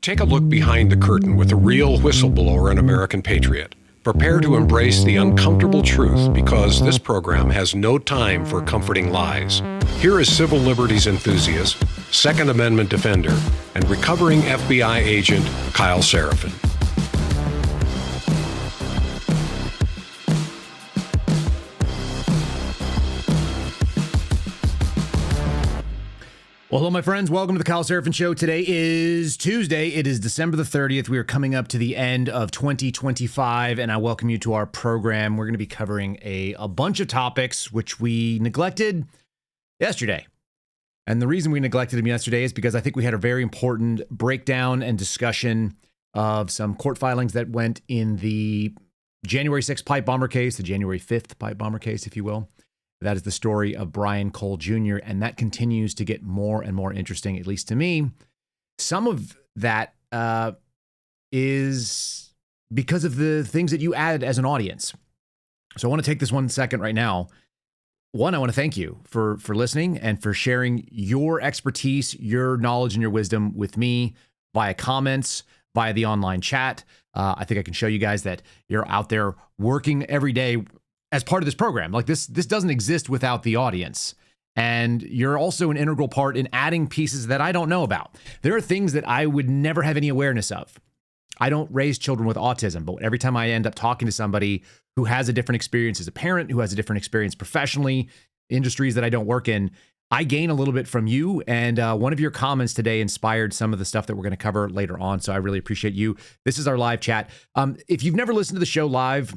Take a look behind the curtain with a real whistleblower and American patriot. Prepare to embrace the uncomfortable truth because this program has no time for comforting lies. Here is civil liberties enthusiast, Second Amendment defender, and recovering FBI agent Kyle Seraphin. Well, hello, my friends. Welcome to the Kyle Seraphin Show. Today is Tuesday. It is December the 30th. We are coming up to the end of 2025, and I welcome you to our program. We're going to be covering a bunch of topics which we neglected yesterday. And the reason we neglected them yesterday is because I think we had a very important breakdown and discussion of some court filings that went in the January 6th pipe bomber case, the January 5th pipe bomber case, if you will. That is the story of Brian Cole Jr., and that continues to get more and more interesting, at least to me. Some of that is because of the things that you added as an audience. So I want to take this 1 second right now. One, I want to thank you for listening and for sharing your expertise, your knowledge, and your wisdom with me via comments, via the online chat. I think I can show you guys that you're out there working every day as part of this program. Like this doesn't exist without the audience. And you're also an integral part in adding pieces that I don't know about. There are things that I would never have any awareness of. I don't raise children with autism, but every time I end up talking to somebody who has a different experience as a parent, who has a different experience professionally, industries that I don't work in, I gain a little bit from you. And one of your comments today inspired some of the stuff that we're going to cover later on. So I really appreciate you. This is our live chat. If you've never listened to the show live,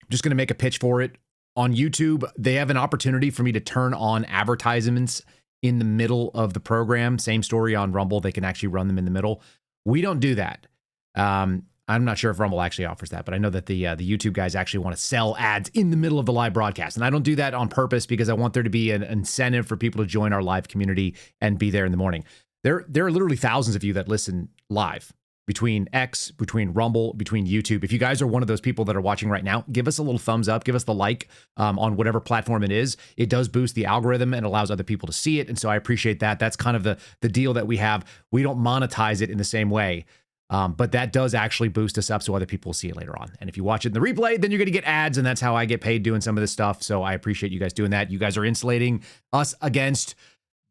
just going to make a pitch for it. On YouTube, they have an opportunity for me to turn on advertisements in the middle of the program. Same story on Rumble. They can actually run them in the middle. We don't do that. I'm not sure if Rumble actually offers that, but I know that the YouTube guys actually want to sell ads in the middle of the live broadcast. And I don't do that on purpose because I want there to be an incentive for people to join our live community and be there in the morning. There are literally thousands of you that listen live. Between X, between Rumble, between YouTube. If you guys are one of those people that are watching right now, give us a little thumbs up, give us the like on whatever platform it is. It does boost the algorithm and allows other people to see it. And so I appreciate that. That's kind of the deal that we have. We don't monetize it in the same way, but that does actually boost us up so other people will see it later on. And if you watch it in the replay, then you're going to get ads, and that's how I get paid doing some of this stuff. So I appreciate you guys doing that. You guys are insulating us against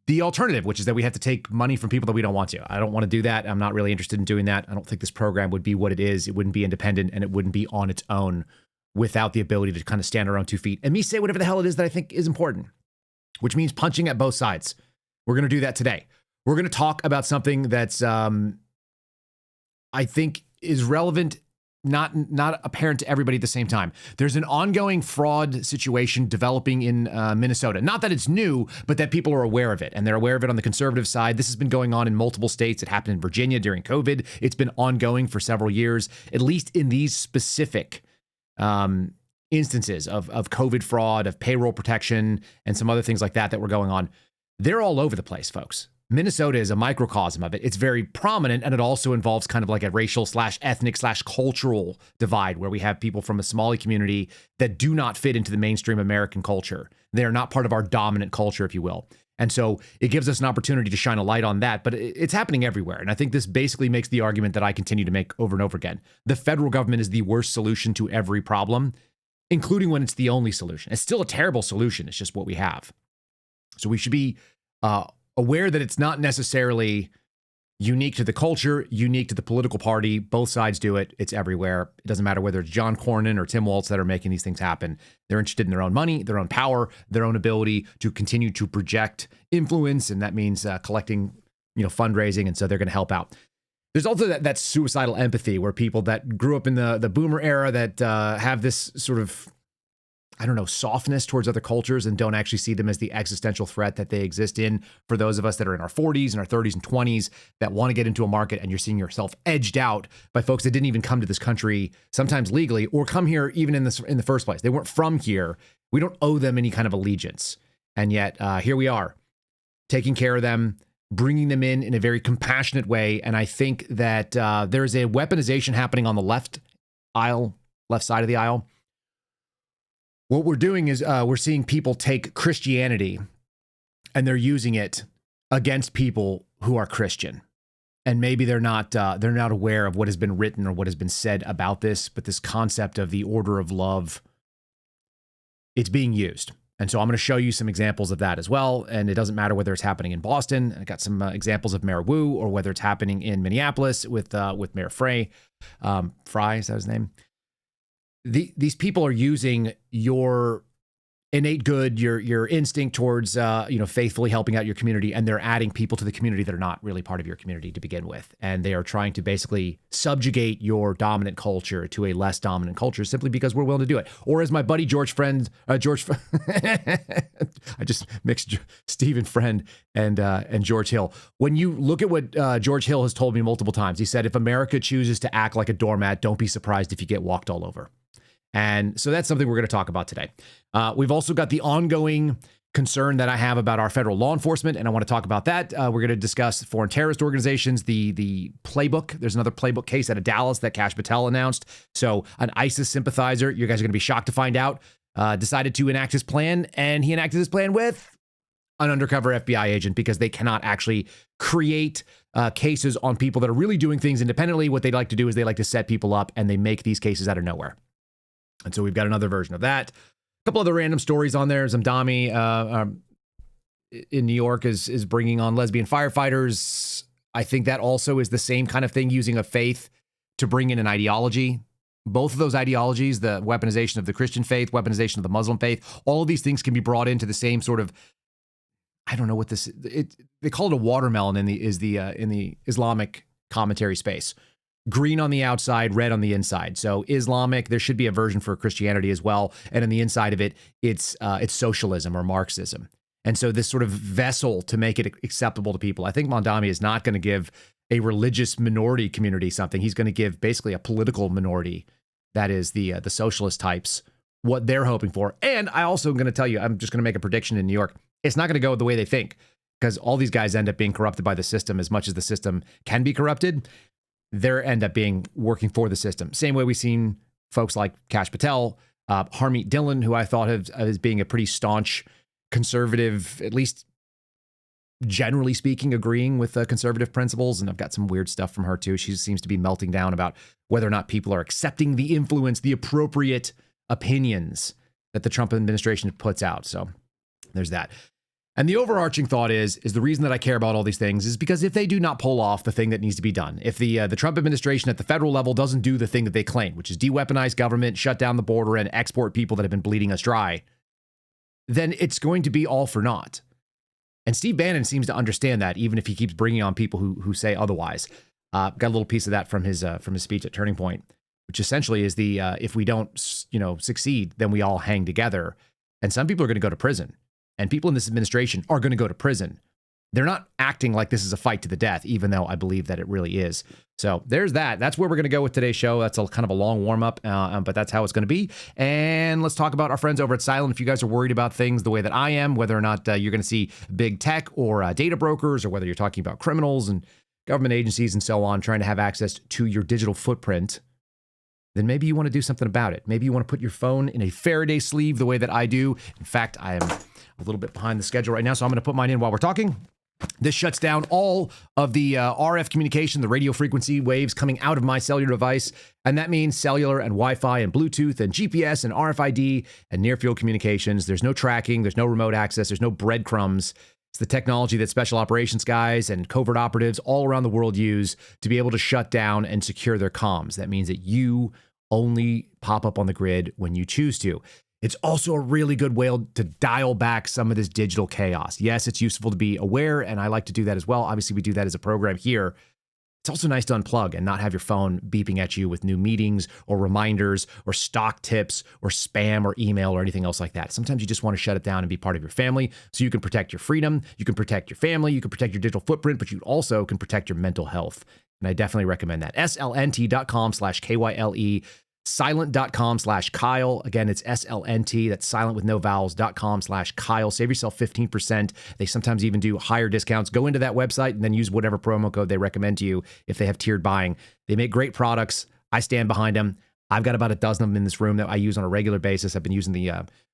the alternative, which is that we have to take money from people that we don't want to. I don't want to do that. I'm not really interested in doing that. I don't think this program would be what it is. It wouldn't be independent, and it wouldn't be on its own without the ability to kind of stand on our own 2 feet and me say whatever the hell it is that I think is important, which means punching at both sides. We're going to do that today. We're going to talk about something that's, I think is relevant, not apparent to everybody at the same time. There's an ongoing fraud situation developing in Minnesota. Not that it's new, but that people are aware of it, and they're aware of it on the conservative side. This has been going on in multiple states. It happened in Virginia during COVID. It's been ongoing for several years, at least in these specific instances of COVID fraud, of payroll protection, and some other things like that were going on. They're all over the place, folks. Minnesota is a microcosm of it. It's very prominent, and it also involves kind of like a racial / ethnic / cultural divide where we have people from a Somali community that do not fit into the mainstream American culture. They are not part of our dominant culture, if you will. And so it gives us an opportunity to shine a light on that, but it's happening everywhere. And I think this basically makes the argument that I continue to make over and over again. The federal government is the worst solution to every problem, including when it's the only solution. It's still a terrible solution. It's just what we have. So we should be aware that it's not necessarily unique to the culture, unique to the political party. Both sides do it. It's everywhere. It doesn't matter whether it's John Cornyn or Tim Walz that are making these things happen. They're interested in their own money, their own power, their own ability to continue to project influence. And that means collecting, fundraising. And so they're going to help out. There's also that suicidal empathy where people that grew up in the boomer era that have this sort of, softness towards other cultures and don't actually see them as the existential threat that they exist in. For those of us that are in our 40s and our 30s and 20s that want to get into a market, and you're seeing yourself edged out by folks that didn't even come to this country, sometimes legally, or come here even in the first place. They weren't from here. We don't owe them any kind of allegiance. And yet here we are, taking care of them, bringing them in a very compassionate way. And I think that there's a weaponization happening on the left side of the aisle. What we're doing is we're seeing people take Christianity and they're using it against people who are Christian. and maybe they're not aware of what has been written or what has been said about this, but this concept of the order of love, it's being used. And so I'm going to show you some examples of that as well. And it doesn't matter whether it's happening in Boston. I got some examples of Mayor Wu, or whether it's happening in Minneapolis with Mayor Frey. Fry, is that his name? These people are using your innate good, your instinct towards, faithfully helping out your community. And they're adding people to the community that are not really part of your community to begin with. And they are trying to basically subjugate your dominant culture to a less dominant culture simply because we're willing to do it. Or as my buddy George, I just mixed Stephen Friend and George Hill. When you look at what George Hill has told me multiple times, he said, if America chooses to act like a doormat, don't be surprised if you get walked all over. And so that's something we're going to talk about today. We've also got the ongoing concern that I have about our federal law enforcement, and I want to talk about that. We're going to discuss foreign terrorist organizations, the playbook. There's another playbook case out of Dallas that Kash Patel announced. So an ISIS sympathizer, you guys are going to be shocked to find out, decided to enact his plan, and he enacted his plan with an undercover FBI agent because they cannot actually create cases on people that are really doing things independently. What they like to do is they like to set people up, and they make these cases out of nowhere. And so we've got another version of that. A couple other random stories on there. Zamdami in New York is bringing on lesbian firefighters. I think that also is the same kind of thing, using a faith to bring in an ideology. Both of those ideologies, the weaponization of the Christian faith, weaponization of the Muslim faith, all of these things can be brought into the same sort of, I don't know what this, they call it a watermelon in the Islamic commentary space. Green on the outside, red on the inside. So Islamic, there should be a version for Christianity as well. And on the inside of it, it's socialism or Marxism. And so this sort of vessel to make it acceptable to people. I think Mondami is not going to give a religious minority community something. He's going to give basically a political minority, that is the socialist types, what they're hoping for. And I also am going to tell you, I'm just going to make a prediction in New York. It's not going to go the way they think, because all these guys end up being corrupted by the system as much as the system can be corrupted. They end up being working for the system. Same way we've seen folks like Kash Patel, Harmeet Dillon, who I thought of as being a pretty staunch conservative, at least generally speaking, agreeing with conservative principles. And I've got some weird stuff from her too. She seems to be melting down about whether or not people are accepting the influence, the appropriate opinions that the Trump administration puts out. So there's that. And the overarching thought is the reason that I care about all these things is because if they do not pull off the thing that needs to be done, if the Trump administration at the federal level doesn't do the thing that they claim, which is de-weaponize government, shut down the border, and export people that have been bleeding us dry, then it's going to be all for naught. And Steve Bannon seems to understand that, even if he keeps bringing on people who say otherwise. Got a little piece of that from his speech at Turning Point, which essentially is the if we don't succeed, then we all hang together, and some people are going to go to prison. And people in this administration are going to go to prison. They're not acting like this is a fight to the death, even though I believe that it really is. So there's that. That's where we're going to go with today's show. That's kind of a long warm up, but that's how it's going to be. And let's talk about our friends over at Silent. If you guys are worried about things the way that I am, whether or not you're going to see big tech or data brokers, or whether you're talking about criminals and government agencies and so on, trying to have access to your digital footprint, then maybe you want to do something about it. Maybe you want to put your phone in a Faraday sleeve the way that I do. In fact, I am a little bit behind the schedule right now, so I'm going to put mine in while we're talking. This shuts down all of the RF communication, the radio frequency waves coming out of my cellular device. And that means cellular and Wi-Fi and Bluetooth and GPS and RFID and near-field communications. There's no tracking. There's no remote access. There's no breadcrumbs. It's the technology that special operations guys and covert operatives all around the world use to be able to shut down and secure their comms. That means that you only pop up on the grid when you choose to. It's also a really good way to dial back some of this digital chaos. Yes, it's useful to be aware, and I like to do that as well. Obviously, we do that as a program here. It's also nice to unplug and not have your phone beeping at you with new meetings or reminders or stock tips or spam or email or anything else like that. Sometimes you just want to shut it down and be part of your family so you can protect your freedom, you can protect your family, you can protect your digital footprint, but you also can protect your mental health. And I definitely recommend that. slnt.com/KYLE. Silent.com/Kyle. Again, it's SLNT. That's silent with no vowels.com/Kyle. Save yourself 15%. They sometimes even do higher discounts. Go into that website and then use whatever promo code they recommend to you if they have tiered buying. They make great products. I stand behind them. I've got about a dozen of them in this room that I use on a regular basis. I've been using the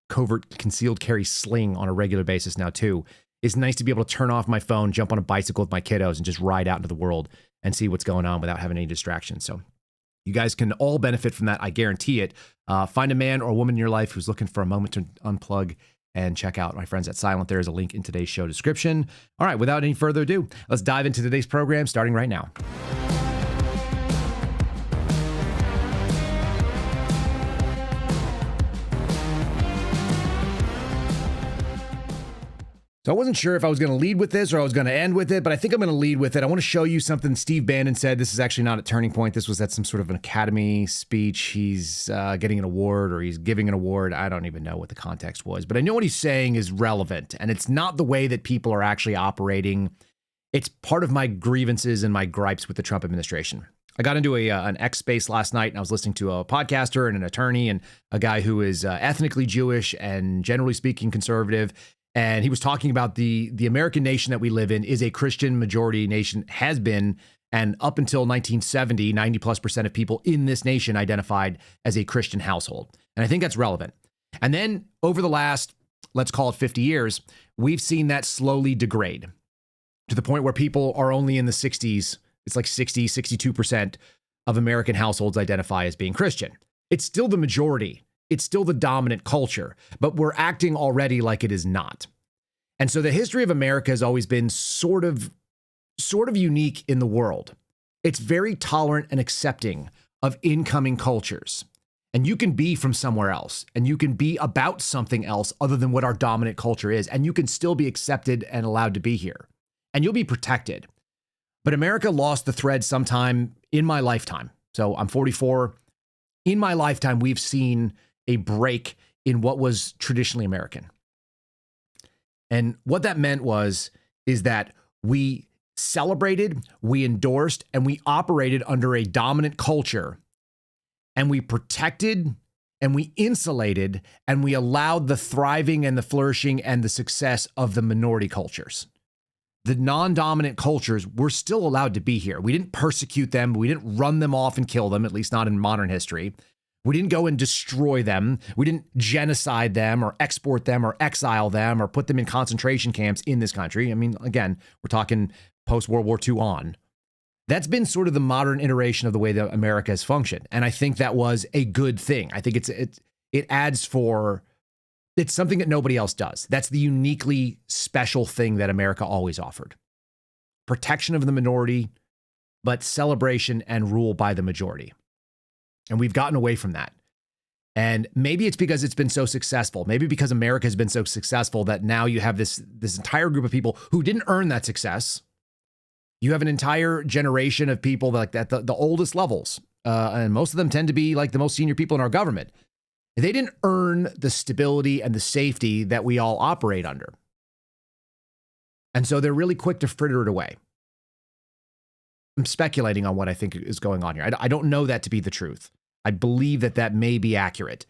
covert concealed carry sling on a regular basis now too. It's nice to be able to turn off my phone, jump on a bicycle with my kiddos, and just ride out into the world and see what's going on without having any distractions. So you guys can all benefit from that. I guarantee it. Find a man or a woman in your life who's looking for a moment to unplug and check out my friends at Silent. There is a link in today's show description. All right, without any further ado, let's dive into today's program starting right now. So I wasn't sure if I was going to lead with this or I was going to end with it, but I think I'm going to lead with it. I want to show you something Steve Bannon said. This is actually not a turning point. This was at some sort of an Academy speech. He's getting an award or he's giving an award. I don't even know what the context was, but I know what he's saying is relevant. And it's not the way that people are actually operating. It's part of my grievances and my gripes with the Trump administration. I got into an X space last night and I was listening to a podcaster and an attorney and a guy who is ethnically Jewish and generally speaking conservative. And he was talking about the American nation that we live in is a Christian majority nation, has been, and up until 1970, 90+% of people in this nation identified as a Christian household. And I think that's relevant. And then over the last, let's call it 50 years, we've seen that slowly degrade to the point where people are only in the 60s. It's like 60, 62% of American households identify as being Christian. It's still the majority. It's still the dominant culture, but we're acting already like it is not. And so the history of America has always been sort of unique in the world. It's very tolerant and accepting of incoming cultures. And you can be from somewhere else, and you can be about something else other than what our dominant culture is, and you can still be accepted and allowed to be here. And you'll be protected. But America lost the thread sometime in my lifetime. So I'm 44. In my lifetime, we've seen a break in what was traditionally American. And what that meant is that we celebrated, we endorsed, and we operated under a dominant culture, and we protected and we insulated and we allowed the thriving and the flourishing and the success of the minority cultures. The non-dominant cultures were still allowed to be here. We didn't persecute them. We didn't run them off and kill them, at least not in modern history. We didn't go and destroy them. We didn't genocide them or export them or exile them or put them in concentration camps in this country. I mean, again, we're talking post-World War II on. That's been sort of the modern iteration of the way that America has functioned. And I think that was a good thing. I think it adds for, it's something that nobody else does. That's the uniquely special thing that America always offered. Protection of the minority, but celebration and rule by the majority. And we've gotten away from that. And maybe it's because it's been so successful. Maybe because America has been so successful that now you have this entire group of people who didn't earn that success. You have an entire generation of people like that, the oldest levels. And most of them tend to be like the most senior people in our government. They didn't earn the stability and the safety that we all operate under. And so they're really quick to fritter it away. I'm speculating on what I think is going on here. I don't know that to be the truth. I believe that may be accurate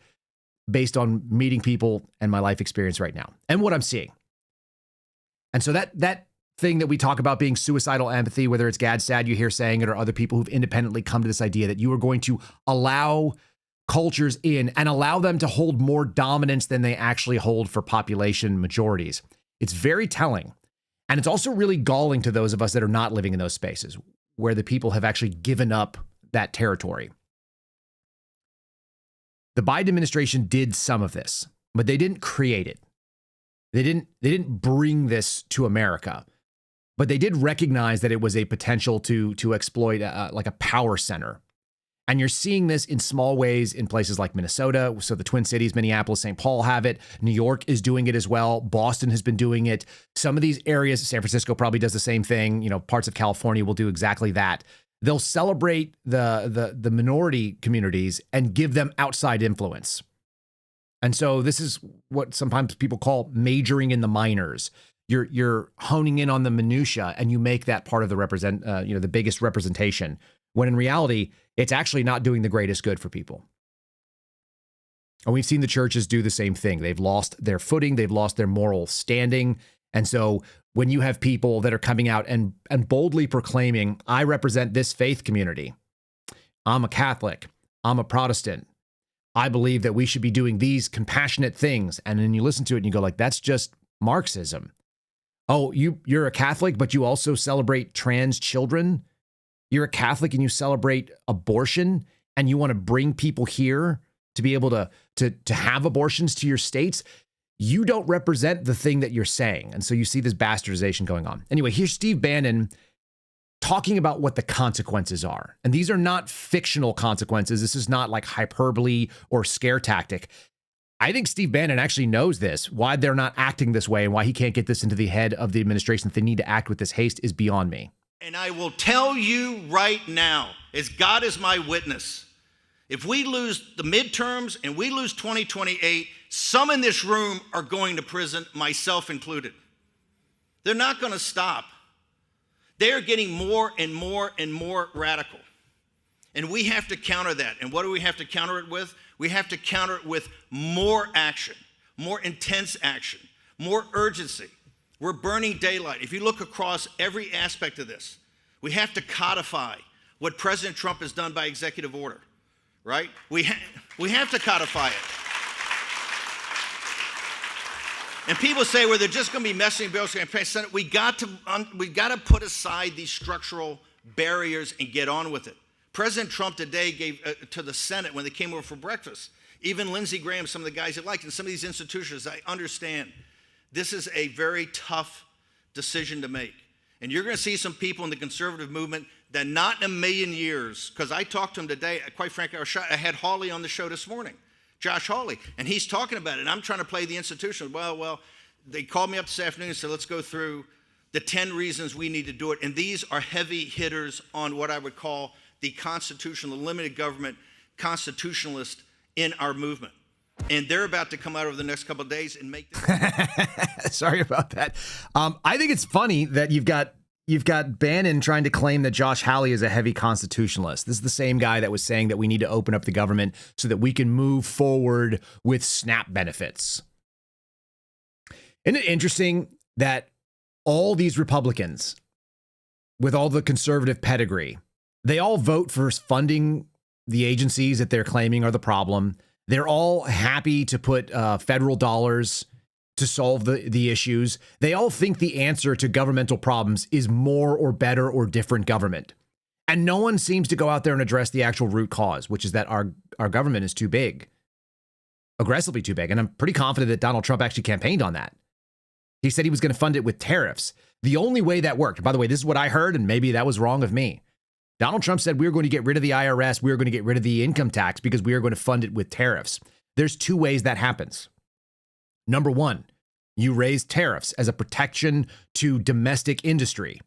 based on meeting people and my life experience right now and what I'm seeing. And so that thing that we talk about being suicidal empathy, whether it's Gad Sad you hear saying it or other people who've independently come to this idea that you are going to allow cultures in and allow them to hold more dominance than they actually hold for population majorities. It's very telling. And it's also really galling to those of us that are not living in those spaces where the people have actually given up that territory. The Biden administration did some of this, but they didn't create it. They didn't bring this to America, but they did recognize that it was a potential to exploit like a power center. And you're seeing this in small ways in places like Minnesota. So the Twin Cities, Minneapolis, St. Paul have it. New York is doing it as well. Boston has been doing it. Some of these areas, San Francisco probably does the same thing. You know, parts of California will do exactly that. They'll celebrate the minority communities and give them outside influence. And so this is what sometimes people call majoring in the minors. You're honing in on the minutia and you make that part of the the biggest representation, when in reality, it's actually not doing the greatest good for people. And we've seen the churches do the same thing. They've lost their footing. They've lost their moral standing. And so when you have people that are coming out and boldly proclaiming, I represent this faith community. I'm a Catholic. I'm a Protestant. I believe that we should be doing these compassionate things. And then you listen to it and you go like, that's just Marxism. Oh, you're a Catholic, but you also celebrate trans children? You're a Catholic and you celebrate abortion and you want to bring people here to be able to have abortions to your states. You don't represent the thing that you're saying. And so you see this bastardization going on. Anyway, here's Steve Bannon talking about what the consequences are. And these are not fictional consequences. This is not like hyperbole or scare tactic. I think Steve Bannon actually knows this. Why they're not acting this way and why he can't get this into the head of the administration that they need to act with this haste is beyond me. And I will tell you right now, as God is my witness, if we lose the midterms and we lose 2028, some in this room are going to prison, myself included. They're not going to stop. They're getting more and more and more radical. And we have to counter that. And what do we have to counter it with? We have to counter it with more action, more intense action, more urgency. We're burning daylight. If you look across every aspect of this, we have to codify what President Trump has done by executive order, right? We have to codify it. And people say, well, they're just going to be messing bills going to pass Senate. We got to put aside these structural barriers and get on with it. President Trump today gave to the Senate when they came over for breakfast, even Lindsey Graham, some of the guys that liked, and some of these institutions, I understand. This is a very tough decision to make. And you're going to see some people in the conservative movement that not in a million years, because I talked to him today, quite frankly, I had Hawley on the show this morning, Josh Hawley, and he's talking about it. And I'm trying to play the institution. Well, they called me up this afternoon and said, let's go through the 10 reasons we need to do it. And these are heavy hitters on what I would call the constitutional, the limited government constitutionalist in our movement. And they're about to come out over the next couple of days and make this. Sorry about that. I think it's funny that you've got Bannon trying to claim that Josh Hawley is a heavy constitutionalist. This is the same guy that was saying that we need to open up the government so that we can move forward with SNAP benefits. Isn't it interesting that all these Republicans with all the conservative pedigree, they all vote for funding the agencies that they're claiming are the problem. They're all happy to put federal dollars to solve the issues. They all think the answer to governmental problems is more or better or different government. And no one seems to go out there and address the actual root cause, which is that our government is too big, aggressively too big. And I'm pretty confident that Donald Trump actually campaigned on that. He said he was going to fund it with tariffs. The only way that worked, by the way, this is what I heard, and maybe that was wrong of me. Donald Trump said we were going to get rid of the IRS. We were going to get rid of the income tax because we are going to fund it with tariffs. There's two ways that happens. Number one, you raise tariffs as a protection to domestic industry.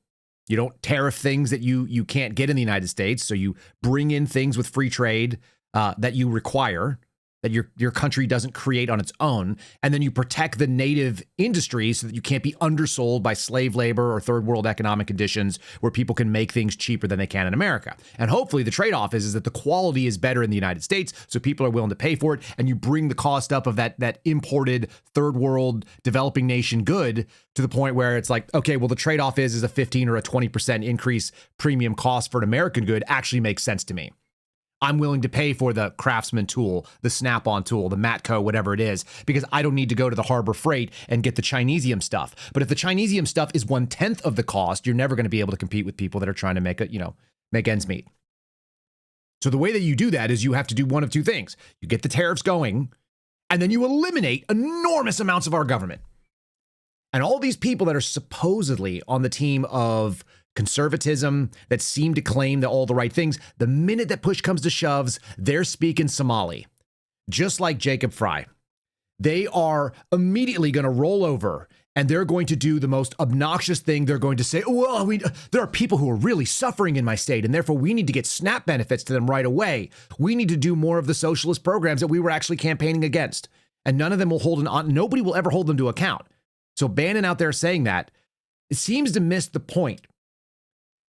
You don't tariff things that you can't get in the United States. So you bring in things with free trade that you require, that your country doesn't create on its own. And then you protect the native industries so that you can't be undersold by slave labor or third world economic conditions where people can make things cheaper than they can in America. And hopefully the trade-off is that the quality is better in the United States, so people are willing to pay for it. And you bring the cost up of that imported third world developing nation good to the point where it's like, okay, well, the trade-off is a 15 or a 20% increase premium cost for an American good actually makes sense to me. I'm willing to pay for the Craftsman tool, the Snap-on tool, the Matco, whatever it is, because I don't need to go to the Harbor Freight and get the Chinesium stuff. But if the Chinesium stuff is 1/10 of the cost, you're never going to be able to compete with people that are trying to make ends meet. So the way that you do that is you have to do one of two things. You get the tariffs going, and then you eliminate enormous amounts of our government. And all these people that are supposedly on the team of conservatism that seem to claim that all the right things, the minute that push comes to shoves, they're speaking Somali, just like Jacob Fry. They are immediately going to roll over and they're going to do the most obnoxious thing. They're going to say, well, there are people who are really suffering in my state, and therefore we need to get SNAP benefits to them right away. We need to do more of the socialist programs that we were actually campaigning against. And none of them will nobody will ever hold them to account. So Bannon out there saying that, it seems to miss the point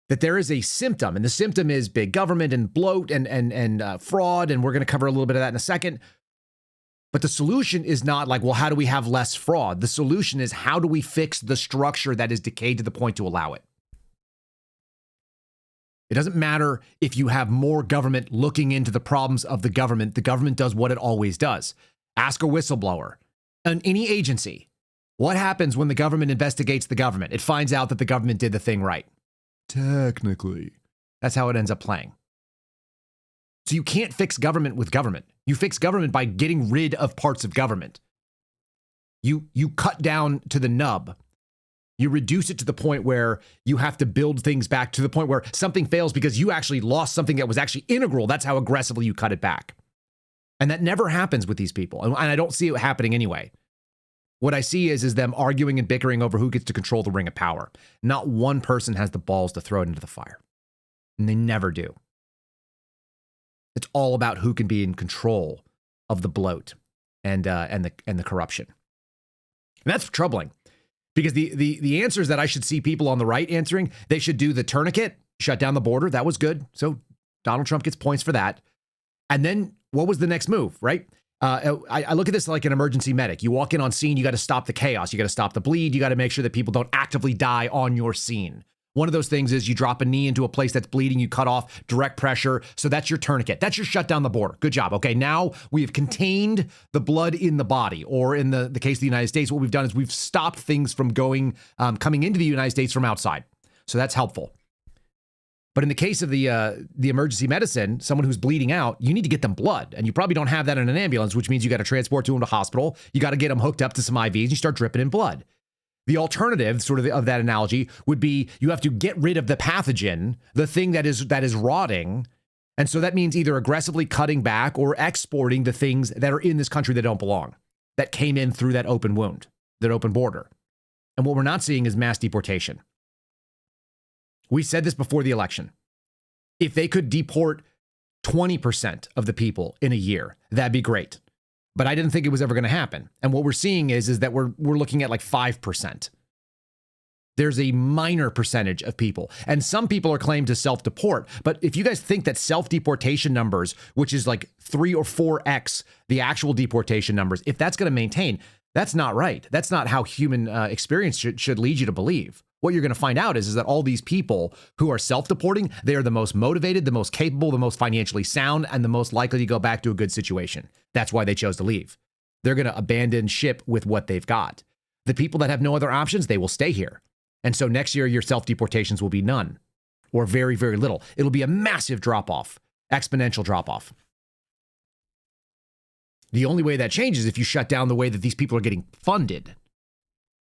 that there is a symptom, and the symptom is big government and bloat and fraud, and we're going to cover a little bit of that in a second. But the solution is not like, well, how do we have less fraud? The solution is how do we fix the structure that is decayed to the point to allow it? It doesn't matter if you have more government looking into the problems of the government. The government does what it always does. Ask a whistleblower on any agency. What happens when the government investigates the government? It finds out that the government did the thing right. Technically. That's how it ends up playing. So you can't fix government with government. You fix government by getting rid of parts of government. You cut down to the nub. You reduce it to the point where you have to build things back to the point where something fails because you actually lost something that was actually integral. That's how aggressively you cut it back. And that never happens with these people. And I don't see it happening anyway. What I see is them arguing and bickering over who gets to control the ring of power. Not one person has the balls to throw it into the fire. And they never do. It's all about who can be in control of the bloat and the corruption. And that's troubling. Because the answers that I should see people on the right answering, they should do the tourniquet, shut down the border. That was good. So Donald Trump gets points for that. And then what was the next move, right? I look at this like an emergency medic. You walk in on scene, you got to stop the chaos. You got to stop the bleed. You got to make sure that people don't actively die on your scene. One of those things is you drop a knee into a place that's bleeding, you cut off direct pressure. So that's your tourniquet. That's your shut down the border. Good job. Okay, now we have contained the blood in the body, or in the case of the United States, what we've done is we've stopped things from coming into the United States from outside. So that's helpful. But in the case of the emergency medicine, someone who's bleeding out, you need to get them blood. And you probably don't have that in an ambulance, which means you got to transport to them to hospital. You got to get them hooked up to some IVs and you start dripping in blood. The alternative, sort of that analogy, would be you have to get rid of the pathogen, the thing that is rotting. And so that means either aggressively cutting back or exporting the things that are in this country that don't belong, that came in through that open wound, that open border. And what we're not seeing is mass deportation. We said this before the election. If they could deport 20% of the people in a year, that'd be great. But I didn't think it was ever going to happen. And what we're seeing is that we're looking at like 5%. There's a minor percentage of people. And some people are claimed to self-deport. But if you guys think that self-deportation numbers, which is like 3 or 4x the actual deportation numbers, if that's going to maintain, that's not right. That's not how human experience should lead you to believe. What you're going to find out is that all these people who are self-deporting, they are the most motivated, the most capable, the most financially sound, and the most likely to go back to a good situation. That's why they chose to leave. They're going to abandon ship with what they've got. The people that have no other options, they will stay here. And so next year, your self-deportations will be none or very, very little. It'll be a massive drop-off, exponential drop-off. The only way that changes is if you shut down the way that these people are getting funded,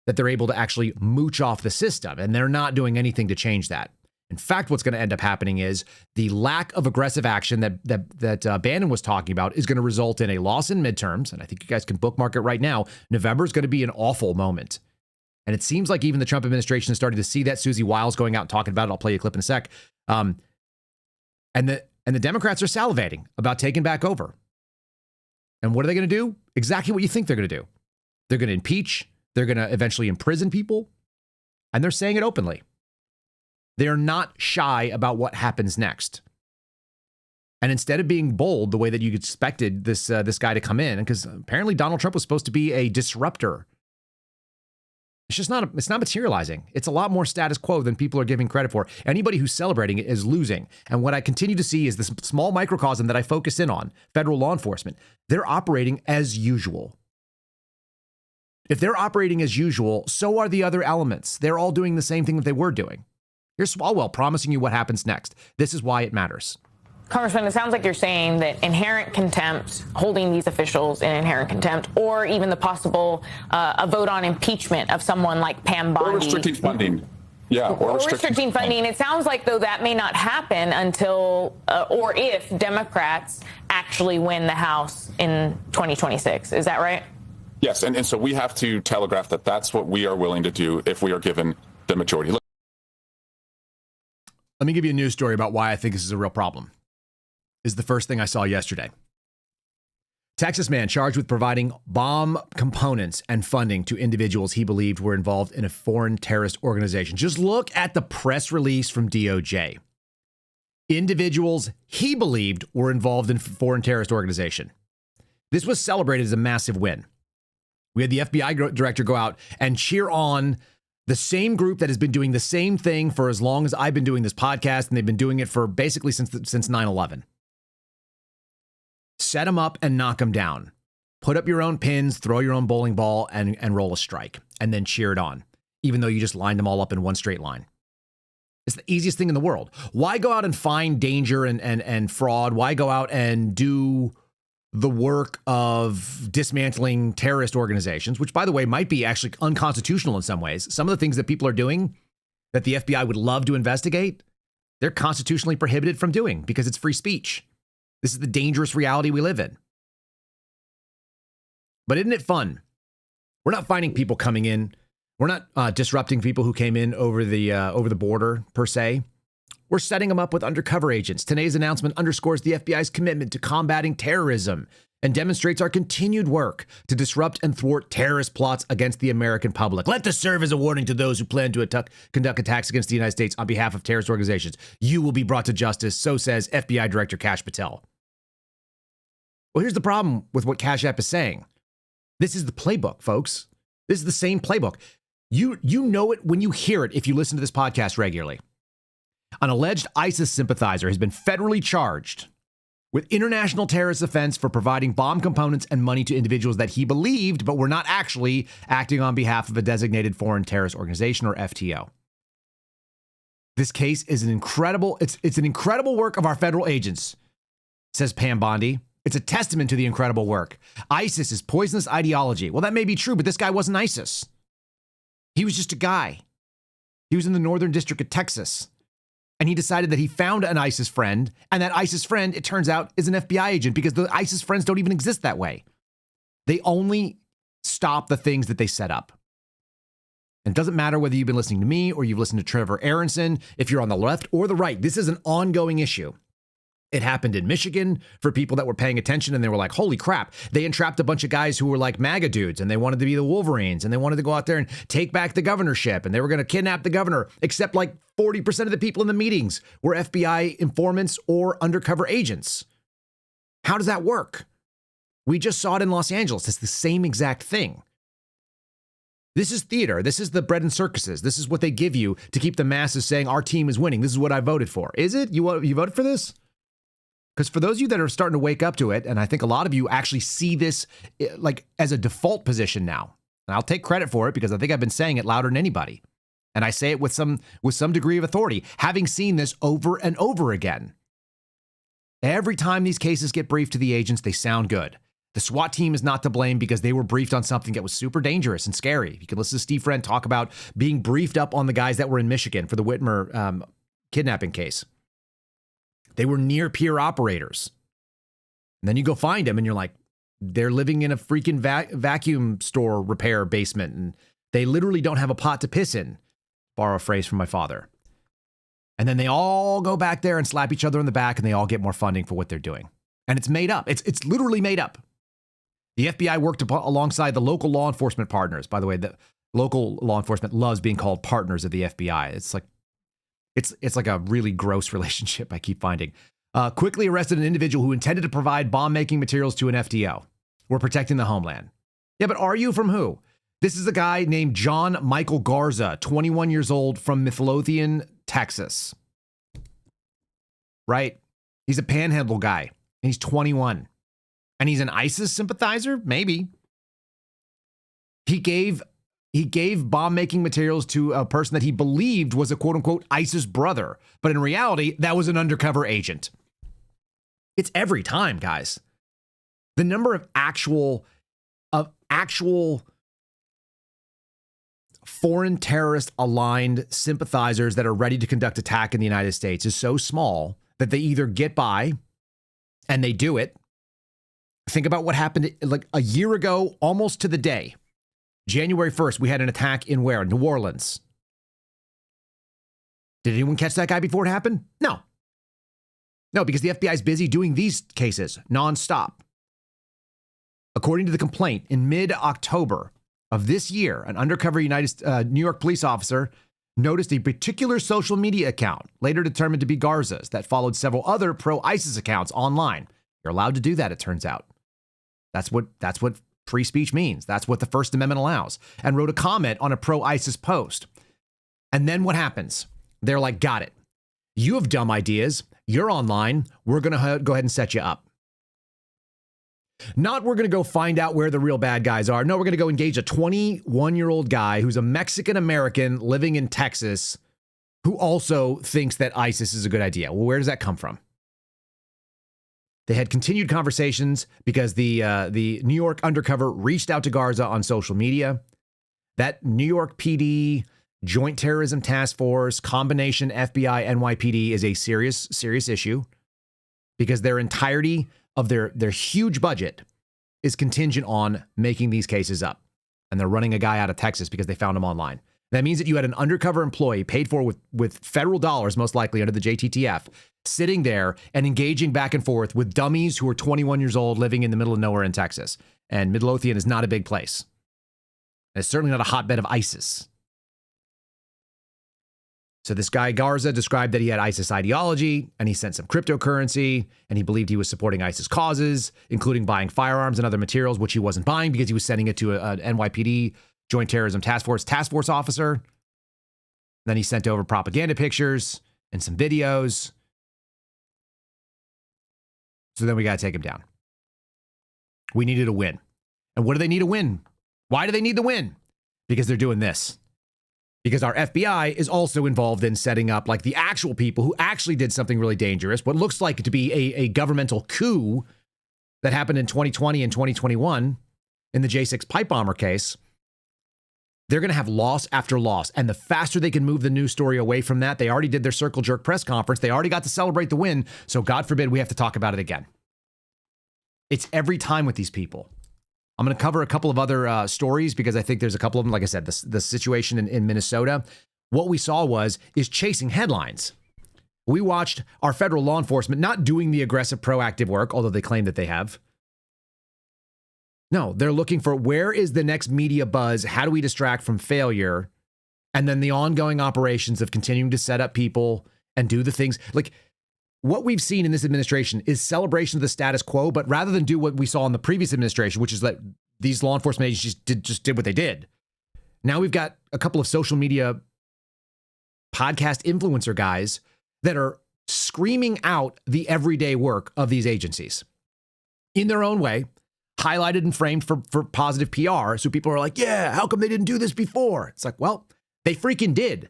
that they're able to actually mooch off the system, and they're not doing anything to change that. In fact, what's going to end up happening is the lack of aggressive action that Bannon was talking about is going to result in a loss in midterms, and I think you guys can bookmark it right now. November is going to be an awful moment. And it seems like even the Trump administration is starting to see that. Susie Wiles going out and talking about it. I'll play you a clip in a sec. And the Democrats are salivating about taking back over. And what are they going to do? Exactly what you think they're going to do. They're going to impeach. They're going to eventually imprison people. And they're saying it openly. They're not shy about what happens next. And instead of being bold the way that you expected this guy to come in, because apparently Donald Trump was supposed to be a disruptor, it's not materializing. It's a lot more status quo than people are giving credit for. Anybody who's celebrating it is losing. And what I continue to see is this small microcosm that I focus in on, federal law enforcement. They're operating as usual. If they're operating as usual, so are the other elements. They're all doing the same thing that they were doing. Here's Swalwell promising you what happens next. This is why it matters. Congressman, it sounds like you're saying that inherent contempt, holding these officials in inherent contempt, or even the possible a vote on impeachment of someone like Pam Bondi. Or restricting funding. Yeah, or restricting funding. It sounds like, though, that may not happen until or if Democrats actually win the House in 2026. Is that right? Yes, and so we have to telegraph that that's what we are willing to do if we are given the majority. Let me give you a news story about why I think this is a real problem. This is the first thing I saw yesterday. Texas man charged with providing bomb components and funding to individuals he believed were involved in a foreign terrorist organization. Just look at the press release from DOJ. Individuals he believed were involved in a foreign terrorist organization. This was celebrated as a massive win. We had the FBI director go out and cheer on the same group that has been doing the same thing for as long as I've been doing this podcast, and they've been doing it for basically since 9/11. Set them up and knock them down. Put up your own pins, throw your own bowling ball, and roll a strike, and then cheer it on, even though you just lined them all up in one straight line. It's the easiest thing in the world. Why go out and find danger and fraud? Why go out and do the work of dismantling terrorist organizations, which, by the way, might be actually unconstitutional in some ways? Some of the things that people are doing that the FBI would love to investigate, they're constitutionally prohibited from doing because it's free speech. This is the dangerous reality we live in. But isn't it fun? We're not finding people coming in. We're not disrupting people who came in over the border, per se. We're setting them up with undercover agents. Today's announcement underscores the FBI's commitment to combating terrorism and demonstrates our continued work to disrupt and thwart terrorist plots against the American public. Let this serve as a warning to those who plan to conduct attacks against the United States on behalf of terrorist organizations. You will be brought to justice, so says FBI Director Kash Patel. Well, here's the problem with what Kash is saying. This is the playbook, folks. This is the same playbook. You know it when you hear it if you listen to this podcast regularly. An alleged ISIS sympathizer has been federally charged with international terrorist offense for providing bomb components and money to individuals that he believed but were not actually acting on behalf of a designated foreign terrorist organization, or FTO. This case is an incredible work of our federal agents, says Pam Bondi. It's a testament to the incredible work. ISIS is poisonous ideology. Well, that may be true, but this guy wasn't ISIS. He was just a guy. He was in the Northern District of Texas. And he decided that he found an ISIS friend, and that ISIS friend, it turns out, is an FBI agent, because the ISIS friends don't even exist that way. They only stop the things that they set up. And it doesn't matter whether you've been listening to me or you've listened to Trevor Aronson, if you're on the left or the right, this is an ongoing issue. It happened in Michigan for people that were paying attention, and they were like, holy crap. They entrapped a bunch of guys who were like MAGA dudes, and they wanted to be the Wolverines, and they wanted to go out there and take back the governorship, and they were going to kidnap the governor, except like 40% of the people in the meetings were FBI informants or undercover agents. How does that work? We just saw it in Los Angeles. It's the same exact thing. This is theater. This is the bread and circuses. This is what they give you to keep the masses saying our team is winning. This is what I voted for. Is it? You voted for this? Because for those of you that are starting to wake up to it, and I think a lot of you actually see this like as a default position now, and I'll take credit for it because I think I've been saying it louder than anybody. And I say it with some degree of authority, having seen this over and over again. Every time these cases get briefed to the agents, they sound good. The SWAT team is not to blame because they were briefed on something that was super dangerous and scary. You can listen to Steve Friend talk about being briefed up on the guys that were in Michigan for the Whitmer kidnapping case. They were near peer operators. And then you go find them and you're like, they're living in a freaking vacuum store repair basement, and they literally don't have a pot to piss in. Borrow a phrase from my father. And then they all go back there and slap each other in the back, and they all get more funding for what they're doing. And it's made up. It's literally made up. The FBI worked alongside the local law enforcement partners. By the way, the local law enforcement loves being called partners of the FBI. It's like a really gross relationship I keep finding. Quickly arrested an individual who intended to provide bomb-making materials to an FTO. We're protecting the homeland. Yeah, but are you from who? This is a guy named John Michael Garza, 21 years old, from Midlothian, Texas. Right? He's a panhandle guy, and he's 21. And he's an ISIS sympathizer? Maybe. He gave bomb-making materials to a person that he believed was a quote-unquote ISIS brother. But in reality, that was an undercover agent. It's every time, guys. The number of actual foreign terrorist-aligned sympathizers that are ready to conduct attack in the United States is so small that they either get by and they do it. Think about what happened like a year ago, almost to the day. January 1st, we had an attack in where? New Orleans. Did anyone catch that guy before it happened? No. No, because the FBI is busy doing these cases nonstop. According to the complaint, in mid-October of this year, an undercover New York police officer noticed a particular social media account, later determined to be Garza's, that followed several other pro-ISIS accounts online. You're allowed to do that, it turns out. That's what free speech means. That's what the First Amendment allows. And wrote a comment on a pro-ISIS post. And then what happens? They're like, got it. You have dumb ideas. You're online. We're going to go ahead and set you up. Not we're going to go find out where the real bad guys are. No, we're going to go engage a 21-year-old guy who's a Mexican-American living in Texas who also thinks that ISIS is a good idea. Well, where does that come from? They had continued conversations because the New York undercover reached out to Garza on social media. That New York PD Joint Terrorism Task Force combination FBI NYPD is a serious issue because their entirety of their huge budget is contingent on making these cases up. And they're running a guy out of Texas because they found him online. That means that you had an undercover employee paid for with federal dollars, most likely under the JTTF, sitting there and engaging back and forth with dummies who are 21 years old living in the middle of nowhere in Texas. And Midlothian is not a big place. And it's certainly not a hotbed of ISIS. So this guy Garza described that he had ISIS ideology and he sent some cryptocurrency and he believed he was supporting ISIS causes, including buying firearms and other materials, which he wasn't buying because he was sending it to an NYPD Joint Terrorism Task Force officer. Then he sent over propaganda pictures and some videos. So then we got to take him down. We needed a win. And what do they need to win? Why do they need the win? Because they're doing this. Because our FBI is also involved in setting up like the actual people who actually did something really dangerous, what looks like to be a governmental coup that happened in 2020 and 2021 in the J6 pipe bomber case. They're going to have loss after loss. And the faster they can move the news story away from that, they already did their circle jerk press conference. They already got to celebrate the win. So God forbid we have to talk about it again. It's every time with these people. I'm going to cover a couple of other stories because I think there's a couple of them. Like I said, the situation in Minnesota, what we saw is chasing headlines. We watched our federal law enforcement not doing the aggressive proactive work, although they claim that they have. No, they're looking for where is the next media buzz? How do we distract from failure? And then the ongoing operations of continuing to set up people and do the things like what we've seen in this administration is celebration of the status quo. But rather than do what we saw in the previous administration, which is that these law enforcement agencies just did what they did. Now we've got a couple of social media podcast influencer guys that are screaming out the everyday work of these agencies in their own way, highlighted and framed for positive PR. So people are like, yeah, how come they didn't do this before? It's like, well, they freaking did.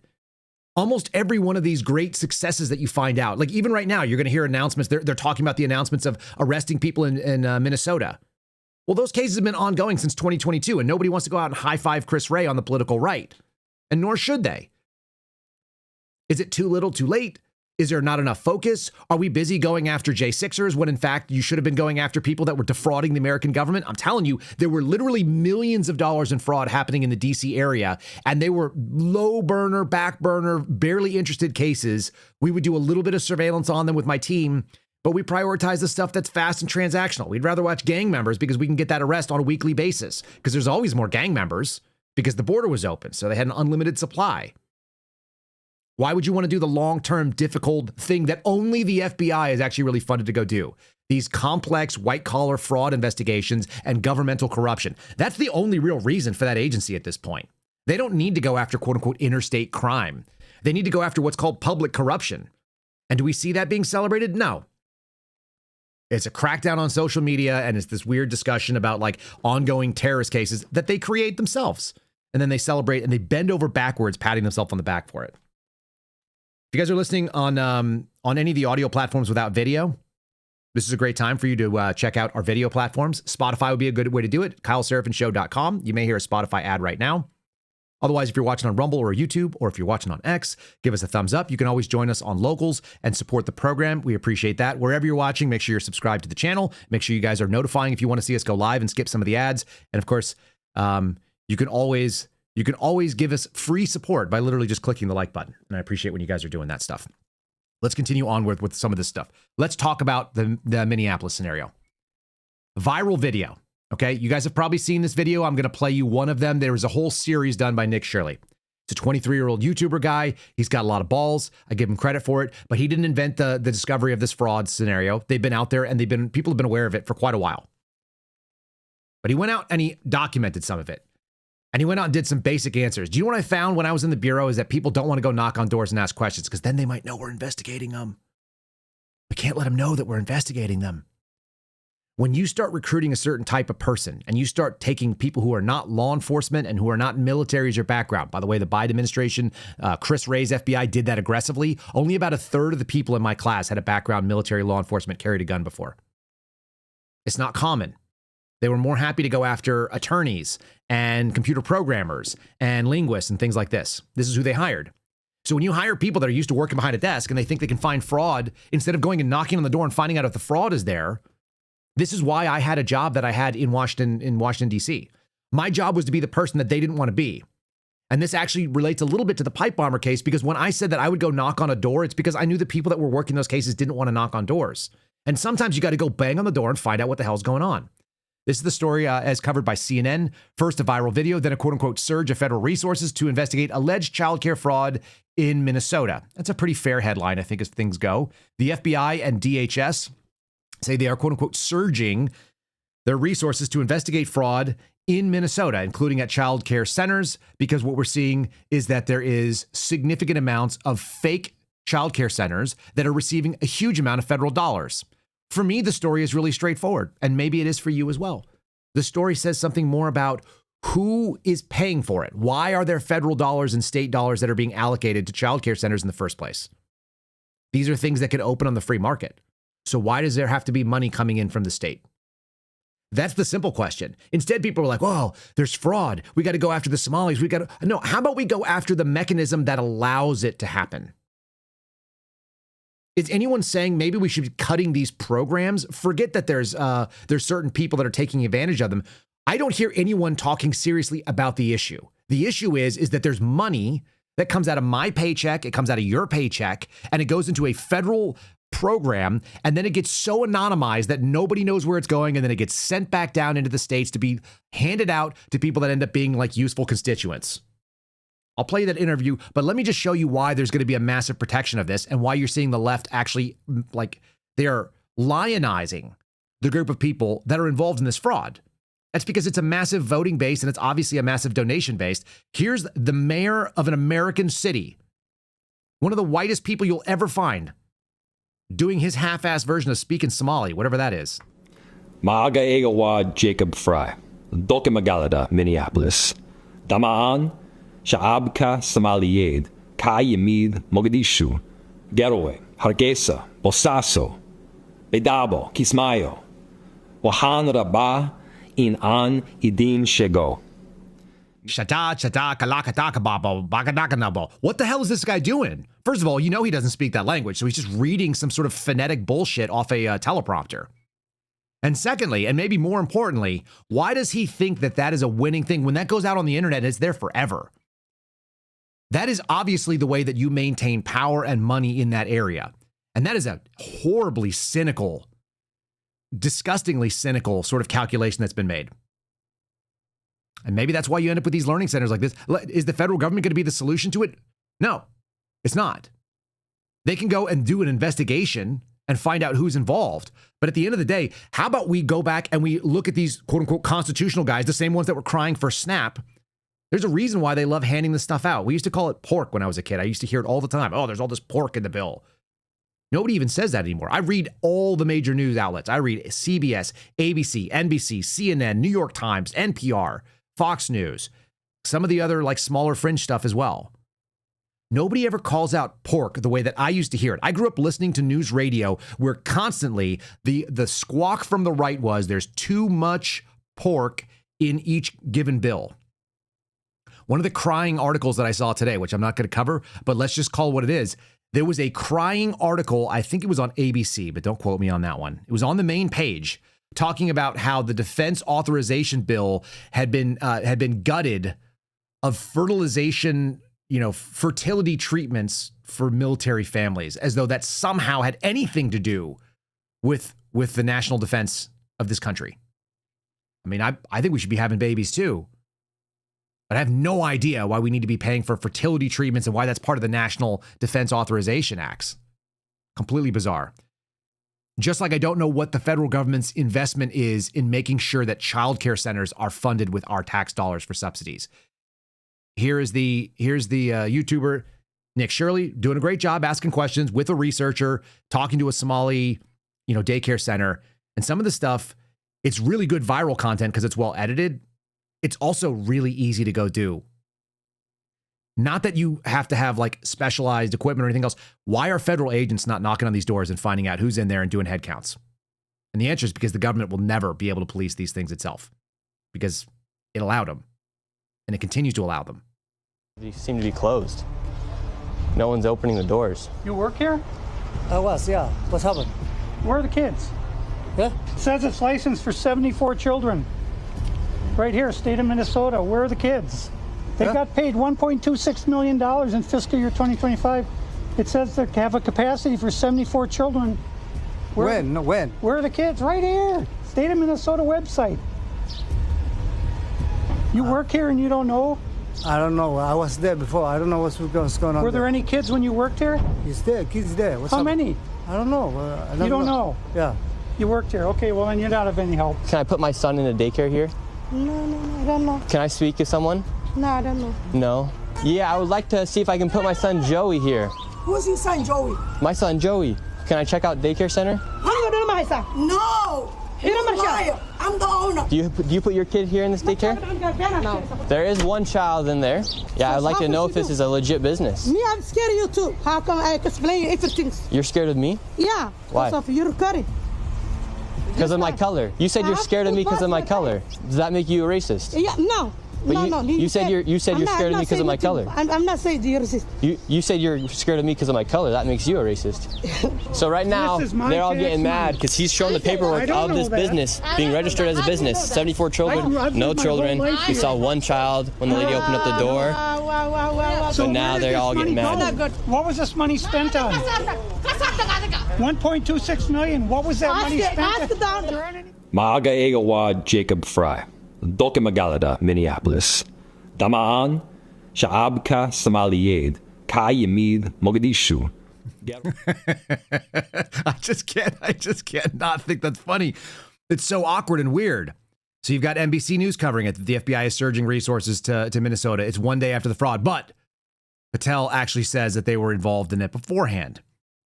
Almost every one of these great successes that you find out, like even right now, you're going to hear announcements. They're talking about the announcements of arresting people in Minnesota. Well, those cases have been ongoing since 2022, and nobody wants to go out and high-five Chris Wray on the political right, and nor should they. Is it too little, too late? Is there not enough focus? Are we busy going after J6ers when in fact you should have been going after people that were defrauding the American government? I'm telling you, there were literally millions of dollars in fraud happening in the DC area, and they were low burner, back burner, barely interested cases. We would do a little bit of surveillance on them with my team, but we prioritize the stuff that's fast and transactional. We'd rather watch gang members because we can get that arrest on a weekly basis because there's always more gang members because the border was open, so they had an unlimited supply. Why would you want to do the long-term difficult thing that only the FBI is actually really funded to go do? These complex white-collar fraud investigations and governmental corruption. That's the only real reason for that agency at this point. They don't need to go after quote-unquote interstate crime. They need to go after what's called public corruption. And do we see that being celebrated? No. It's a crackdown on social media, and it's this weird discussion about like ongoing terrorist cases that they create themselves. And then they celebrate and they bend over backwards, patting themselves on the back for it. If you guys are listening on any of the audio platforms without video, this is a great time for you to check out our video platforms. Spotify would be a good way to do it. KyleSeraphinShow.com. You may hear a Spotify ad right now. Otherwise, if you're watching on Rumble or YouTube, or if you're watching on X, give us a thumbs up. You can always join us on Locals and support the program. We appreciate that. Wherever you're watching, make sure you're subscribed to the channel. Make sure you guys are notifying if you want to see us go live and skip some of the ads. And of course, you can always give us free support by literally just clicking the like button. And I appreciate when you guys are doing that stuff. Let's continue onward with some of this stuff. Let's talk about the Minneapolis scenario. Viral video. Okay, you guys have probably seen this video. I'm going to play you one of them. There was a whole series done by Nick Shirley. It's a 23-year-old YouTuber guy. He's got a lot of balls. I give him credit for it, but he didn't invent the discovery of this fraud scenario. They've been out there and people have been aware of it for quite a while. But he went out and he documented some of it. And he went out and did some basic answers. Do you know what I found when I was in the bureau is that people don't want to go knock on doors and ask questions because then they might know we're investigating them. We can't let them know that we're investigating them. When you start recruiting a certain type of person and you start taking people who are not law enforcement and who are not military as your background, by the way, the Biden administration, Chris Wray's FBI did that aggressively. Only about a third of the people in my class had a background military, law enforcement, carried a gun before. It's not common. They were more happy to go after attorneys and computer programmers and linguists and things like this. This is who they hired. So when you hire people that are used to working behind a desk and they think they can find fraud, instead of going and knocking on the door and finding out if the fraud is there, this is why I had a job that I had in Washington, D.C. My job was to be the person that they didn't want to be. And this actually relates a little bit to the pipe bomber case, because when I said that I would go knock on a door, it's because I knew the people that were working those cases didn't want to knock on doors. And sometimes you got to go bang on the door and find out what the hell's going on. This is the story as covered by CNN. First, a viral video, then a quote-unquote surge of federal resources to investigate alleged childcare fraud in Minnesota. That's a pretty fair headline, I think, as things go. The FBI and DHS say they are quote-unquote surging their resources to investigate fraud in Minnesota, including at child care centers, because what we're seeing is that there is significant amounts of fake child care centers that are receiving a huge amount of federal dollars. For me, the story is really straightforward, and maybe it is for you as well. The story says something more about who is paying for it. Why are there federal dollars and state dollars that are being allocated to child care centers in the first place? These are things that can open on the free market. So why does there have to be money coming in from the state? That's the simple question. Instead, people are like, oh, there's fraud. We got to go after the Somalis. No, how about we go after the mechanism that allows it to happen? Is anyone saying maybe we should be cutting these programs? Forget that there's certain people that are taking advantage of them. I don't hear anyone talking seriously about the issue. The issue is that there's money that comes out of my paycheck, it comes out of your paycheck, and it goes into a federal program, and then it gets so anonymized that nobody knows where it's going, and then it gets sent back down into the states to be handed out to people that end up being like useful constituents. I'll play that interview, but let me just show you why there's going to be a massive protection of this and why you're seeing the left actually, like, they're lionizing the group of people that are involved in this fraud. That's because it's a massive voting base and it's obviously a massive donation base. Here's the mayor of an American city, one of the whitest people you'll ever find, doing his half-ass version of speaking Somali, whatever that is. Maaga Egawa Jacob Fry, Doke Magalada, Minneapolis. Damaan, Shaabka Somaliyed, Kayamid, Mogadishu, Garowe, Hargeisa, Bosaso, Bedabo, Kismayo, Wahan Rabah, in an idin shego. What the hell is this guy doing? First of all, you know he doesn't speak that language, so he's just reading some sort of phonetic bullshit off a teleprompter. And secondly, and maybe more importantly, why does he think that that is a winning thing when that goes out on the internet and it's there forever? That is obviously the way that you maintain power and money in that area. And that is a horribly cynical, disgustingly cynical sort of calculation that's been made. And maybe that's why you end up with these learning centers like this. Is the federal government going to be the solution to it? No, it's not. They can go and do an investigation and find out who's involved. But at the end of the day, how about we go back and we look at these quote unquote constitutional guys, the same ones that were crying for SNAP. There's a reason why they love handing this stuff out. We used to call it pork when I was a kid. I used to hear it all the time. Oh, there's all this pork in the bill. Nobody even says that anymore. I read all the major news outlets. I read CBS, ABC, NBC, CNN, New York Times, NPR, Fox News, some of the other like smaller fringe stuff as well. Nobody ever calls out pork the way that I used to hear it. I grew up listening to news radio where constantly the squawk from the right was there's too much pork in each given bill. One of the crying articles that I saw today, which I'm not going to cover, but let's just call it what it is. There was a crying article, I think it was on ABC, but don't quote me on that one. It was on the main page talking about how the defense authorization bill had been gutted of fertilization, fertility treatments for military families, as though that somehow had anything to do with the national defense of this country. I mean, I think we should be having babies too. But I have no idea why we need to be paying for fertility treatments and why that's part of the National Defense Authorization Acts. Completely bizarre. Just like I don't know what the federal government's investment is in making sure that childcare centers are funded with our tax dollars for subsidies. Here's the YouTuber Nick Shirley doing a great job asking questions with a researcher, talking to a Somali, daycare center, and some of the stuff It's really good viral content because it's well edited. It's also really easy to go do. Not that you have to have like specialized equipment or anything else. Why are federal agents not knocking on these doors and finding out who's in there and doing head counts? And the answer is because the government will never be able to police these things itself because it allowed them and it continues to allow them. They seem to be closed. No one's opening the doors. You work here? I was, yeah. What's happened? Where are the kids? Yeah? It says it's licensed for 74 children. Right here, state of Minnesota. Where are the kids? They got paid $1.26 million in fiscal year 2025. It says they have a capacity for 74 children. When? Where are the kids? Right here. State of Minnesota website. You work here and you don't know? I don't know. I was there before. I don't know what's going on. Were there any kids when you worked here? He's there. Kids there. How many? I don't know. You don't know? Yeah. You worked here. Okay, well, then you're not of any help. Can I put my son in a daycare here? No, I don't know. Can I speak to someone? No, I don't know. No? Yeah, I would like to see if I can put my son Joey here. Who's your son, Joey? My son Joey. Can I check out daycare center? I'm gonna do my son. No! He's a liar. I'm the owner. Do you put your kid here in this daycare? No. There is one child in there. Yeah, I'd like to know if this is a legit business. Me, I'm scared of you too. How come I explain everything? You're scared of me? Yeah. Why? Because of your curry. Because of my color. You said you're scared of me because of my color. Does that make you a racist? Yeah, no. But no. You said you're scared of me because of my color. I'm not saying you're racist. You said you're scared of me because of my color. That makes you a racist. So right now, they're all getting mad because he's showing the paperwork of this business being registered as a business. 74 children, no children. We saw one child when the lady opened up the door. So But now they're all getting mad. What was this money spent on? 1.26 million. What was that money spent on? Maaga Egawa Jacob Fry, Doke Magalada, Minneapolis. Damaan, Shaabka Somaliyed, Kai Yamid, Mogadishu. I just can't not think that's funny. It's so awkward and weird. So you've got NBC News covering it. The FBI is surging resources to Minnesota. It's one day after the fraud, but Patel actually says that they were involved in it beforehand.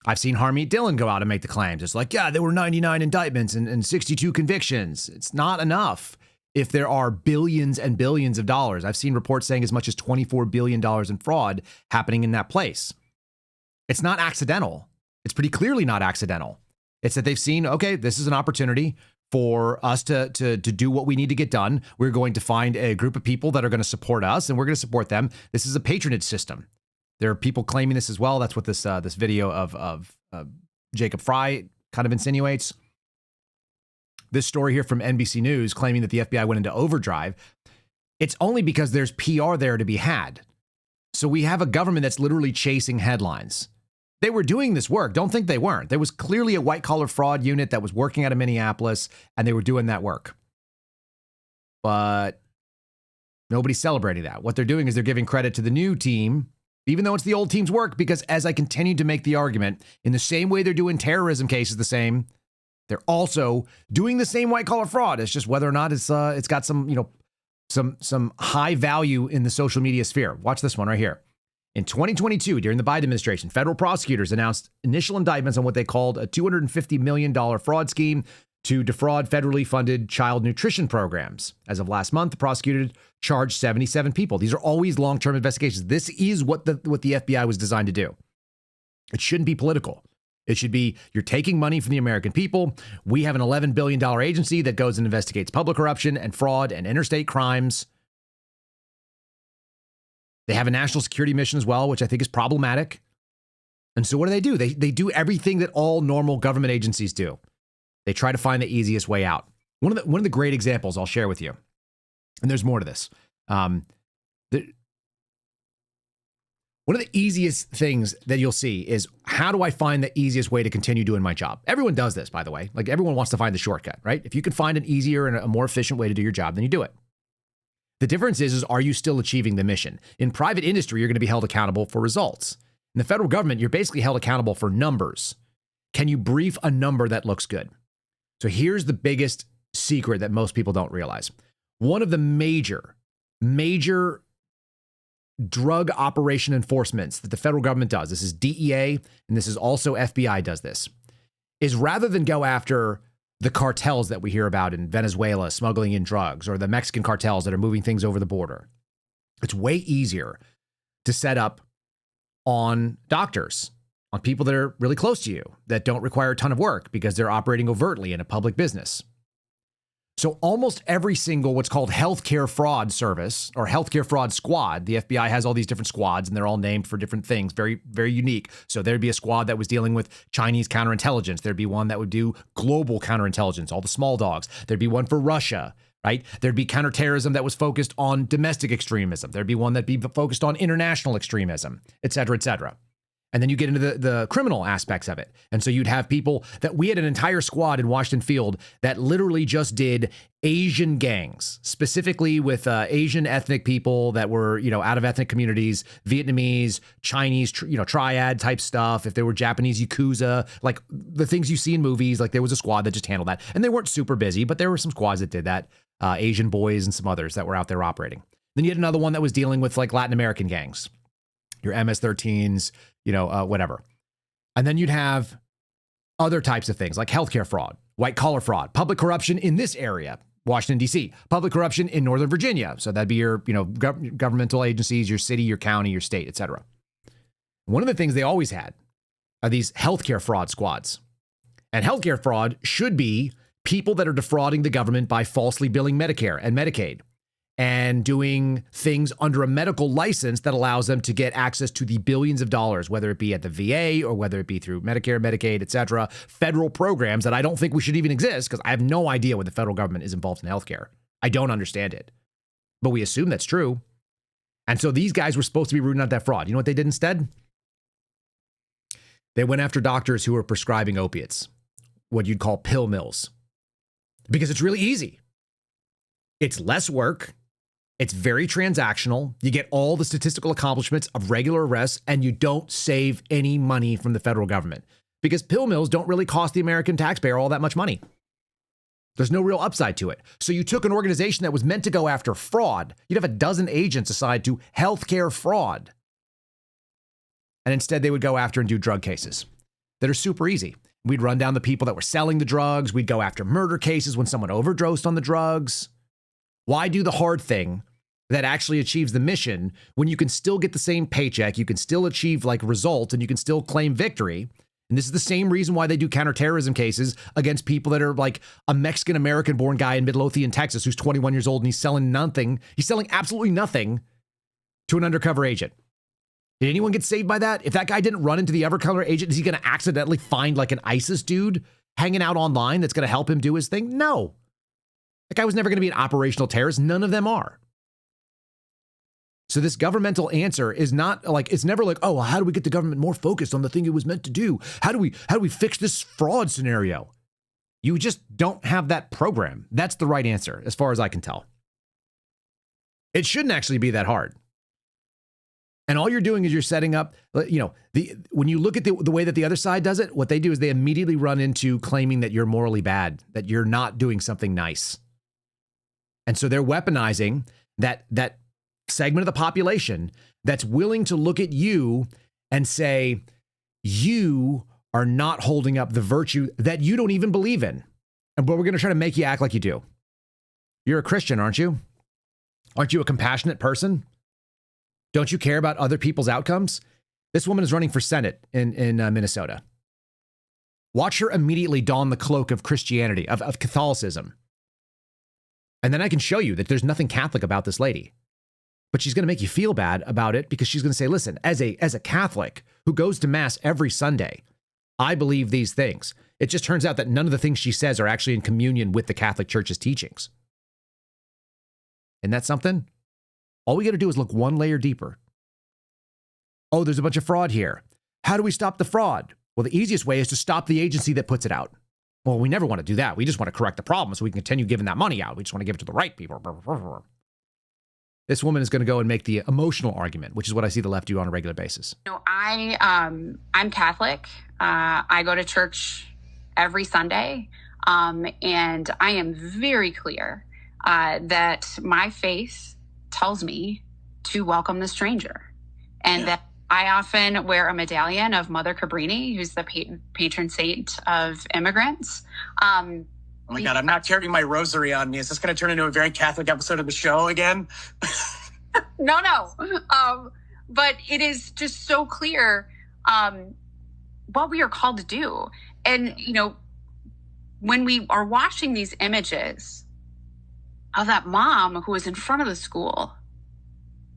I've seen Harmeet Dillon go out and make the claims. It's like, yeah, there were 99 indictments and 62 convictions. It's not enough if there are billions and billions of dollars. I've seen reports saying as much as $24 billion in fraud happening in that place. It's not accidental. It's pretty clearly not accidental. It's that they've seen, okay, this is an opportunity for us to do what we need to get done. We're going to find a group of people that are going to support us, and we're going to support them. This is a patronage system. There are people claiming this as well. That's what this video of Jacob Fry kind of insinuates. This story here from NBC News claiming that the FBI went into overdrive. It's only because there's PR there to be had. So we have a government that's literally chasing headlines. They were doing this work. Don't think they weren't. There was clearly a white-collar fraud unit that was working out of Minneapolis, and they were doing that work. But nobody's celebrating that. What they're doing is they're giving credit to the new team, even though it's the old team's work, because as I continue to make the argument, in the same way they're doing terrorism cases the same, they're also doing the same white-collar fraud. It's just whether or not it's got some, some high value in the social media sphere. Watch this one right here. In 2022, during the Biden administration, federal prosecutors announced initial indictments on what they called a $250 million fraud scheme to defraud federally funded child nutrition programs. As of last month, the prosecutor charged 77 people. These are always long-term investigations. This is what the FBI was designed to do. It shouldn't be political. It should be, you're taking money from the American people. We have an $11 billion agency that goes and investigates public corruption and fraud and interstate crimes. They have a national security mission as well, which I think is problematic. And so what do? They do everything that all normal government agencies do. They try to find the easiest way out. One of the great examples I'll share with you, and there's more to this. One of the easiest things that you'll see is, how do I find the easiest way to continue doing my job? Everyone does this, by the way. Like, everyone wants to find the shortcut, right? If you can find an easier and a more efficient way to do your job, then you do it. The difference is are you still achieving the mission? In private industry, you're going to be held accountable for results. In the federal government, you're basically held accountable for numbers. Can you brief a number that looks good? So here's the biggest secret that most people don't realize. One of the major drug operation enforcements that the federal government does, this is DEA, and this is also FBI does this, is rather than go after the cartels that we hear about in Venezuela smuggling in drugs, or the Mexican cartels that are moving things over the border. It's way easier to set up on doctors, on people that are really close to you, that don't require a ton of work because they're operating overtly in a public business. So almost every single what's called healthcare fraud service or healthcare fraud squad, the FBI has all these different squads and they're all named for different things, very, very unique. So there'd be a squad that was dealing with Chinese counterintelligence. There'd be one that would do global counterintelligence, all the small dogs. There'd be one for Russia, right? There'd be counterterrorism that was focused on domestic extremism. There'd be one that'd be focused on international extremism, et cetera, et cetera. And then you get into the criminal aspects of it. And so you'd have people that we had an entire squad in Washington Field that literally just did Asian gangs, specifically with Asian ethnic people that were, out of ethnic communities, Vietnamese, Chinese, triad type stuff. If they were Japanese Yakuza, like the things you see in movies, like there was a squad that just handled that. And they weren't super busy, but there were some squads that did that. Asian boys and some others that were out there operating. Then you had another one that was dealing with like Latin American gangs, your MS-13s, whatever. And then you'd have other types of things like healthcare fraud, white collar fraud, public corruption in this area, Washington, D.C., public corruption in Northern Virginia. So that'd be your, governmental agencies, your city, your county, your state, et cetera. One of the things they always had are these healthcare fraud squads. And healthcare fraud should be people that are defrauding the government by falsely billing Medicare and Medicaid, and doing things under a medical license that allows them to get access to the billions of dollars, whether it be at the VA or whether it be through Medicare, Medicaid, et cetera, federal programs that I don't think we should even exist because I have no idea what the federal government is involved in healthcare. I don't understand it, but we assume that's true. And so these guys were supposed to be rooting out that fraud. You know what they did instead? They went after doctors who were prescribing opiates, what you'd call pill mills, because it's really easy. It's less work. It's very transactional. You get all the statistical accomplishments of regular arrests, and you don't save any money from the federal government because pill mills don't really cost the American taxpayer all that much money. There's no real upside to it. So you took an organization that was meant to go after fraud. You'd have a dozen agents assigned to healthcare fraud. And instead they would go after and do drug cases that are super easy. We'd run down the people that were selling the drugs. We'd go after murder cases when someone overdosed on the drugs. Why do the hard thing that actually achieves the mission when you can still get the same paycheck, you can still achieve like results, and you can still claim victory? And this is the same reason why they do counterterrorism cases against people that are like a Mexican-American born guy in Midlothian, Texas, who's 21 years old and he's selling nothing. He's selling absolutely nothing to an undercover agent. Did anyone get saved by that? If that guy didn't run into the undercover agent, is he going to accidentally find like an ISIS dude hanging out online that's going to help him do his thing? No. That guy was never going to be an operational terrorist. None of them are. So this governmental answer is not like, it's never like, oh, well, how do we get the government more focused on the thing it was meant to do? How do we fix this fraud scenario? You just don't have that program. That's the right answer, as far as I can tell. It shouldn't actually be that hard. And all you're doing is you're setting up, when you look at the way that the other side does it, what they do is they immediately run into claiming that you're morally bad, that you're not doing something nice. And so they're weaponizing that segment of the population that's willing to look at you and say, you are not holding up the virtue that you don't even believe in. But we're going to try to make you act like you do. You're a Christian, aren't you? Aren't you a compassionate person? Don't you care about other people's outcomes? This woman is running for Senate in Minnesota. Watch her immediately don the cloak of Christianity, of Catholicism. And then I can show you that there's nothing Catholic about this lady. But she's going to make you feel bad about it because she's going to say, listen, as a Catholic who goes to Mass every Sunday, I believe these things. It just turns out that none of the things she says are actually in communion with the Catholic Church's teachings. Isn't that something? All we got to do is look one layer deeper. Oh, there's a bunch of fraud here. How do we stop the fraud? Well, the easiest way is to stop the agency that puts it out. Well, we never want to do that. We just want to correct the problem so we can continue giving that money out. We just want to give it to the right people. This woman is going to go and make the emotional argument, which is what I see the left do on a regular basis. I'm Catholic. I go to church every Sunday. And I am very clear that my faith tells me to welcome the stranger. And that I often wear a medallion of Mother Cabrini, who's the patron saint of immigrants. Oh my God, I'm not carrying my rosary on me. Is this going to turn into a very Catholic episode of the show again? No. But it is just so clear what we are called to do. And, when we are watching these images of that mom who was in front of the school,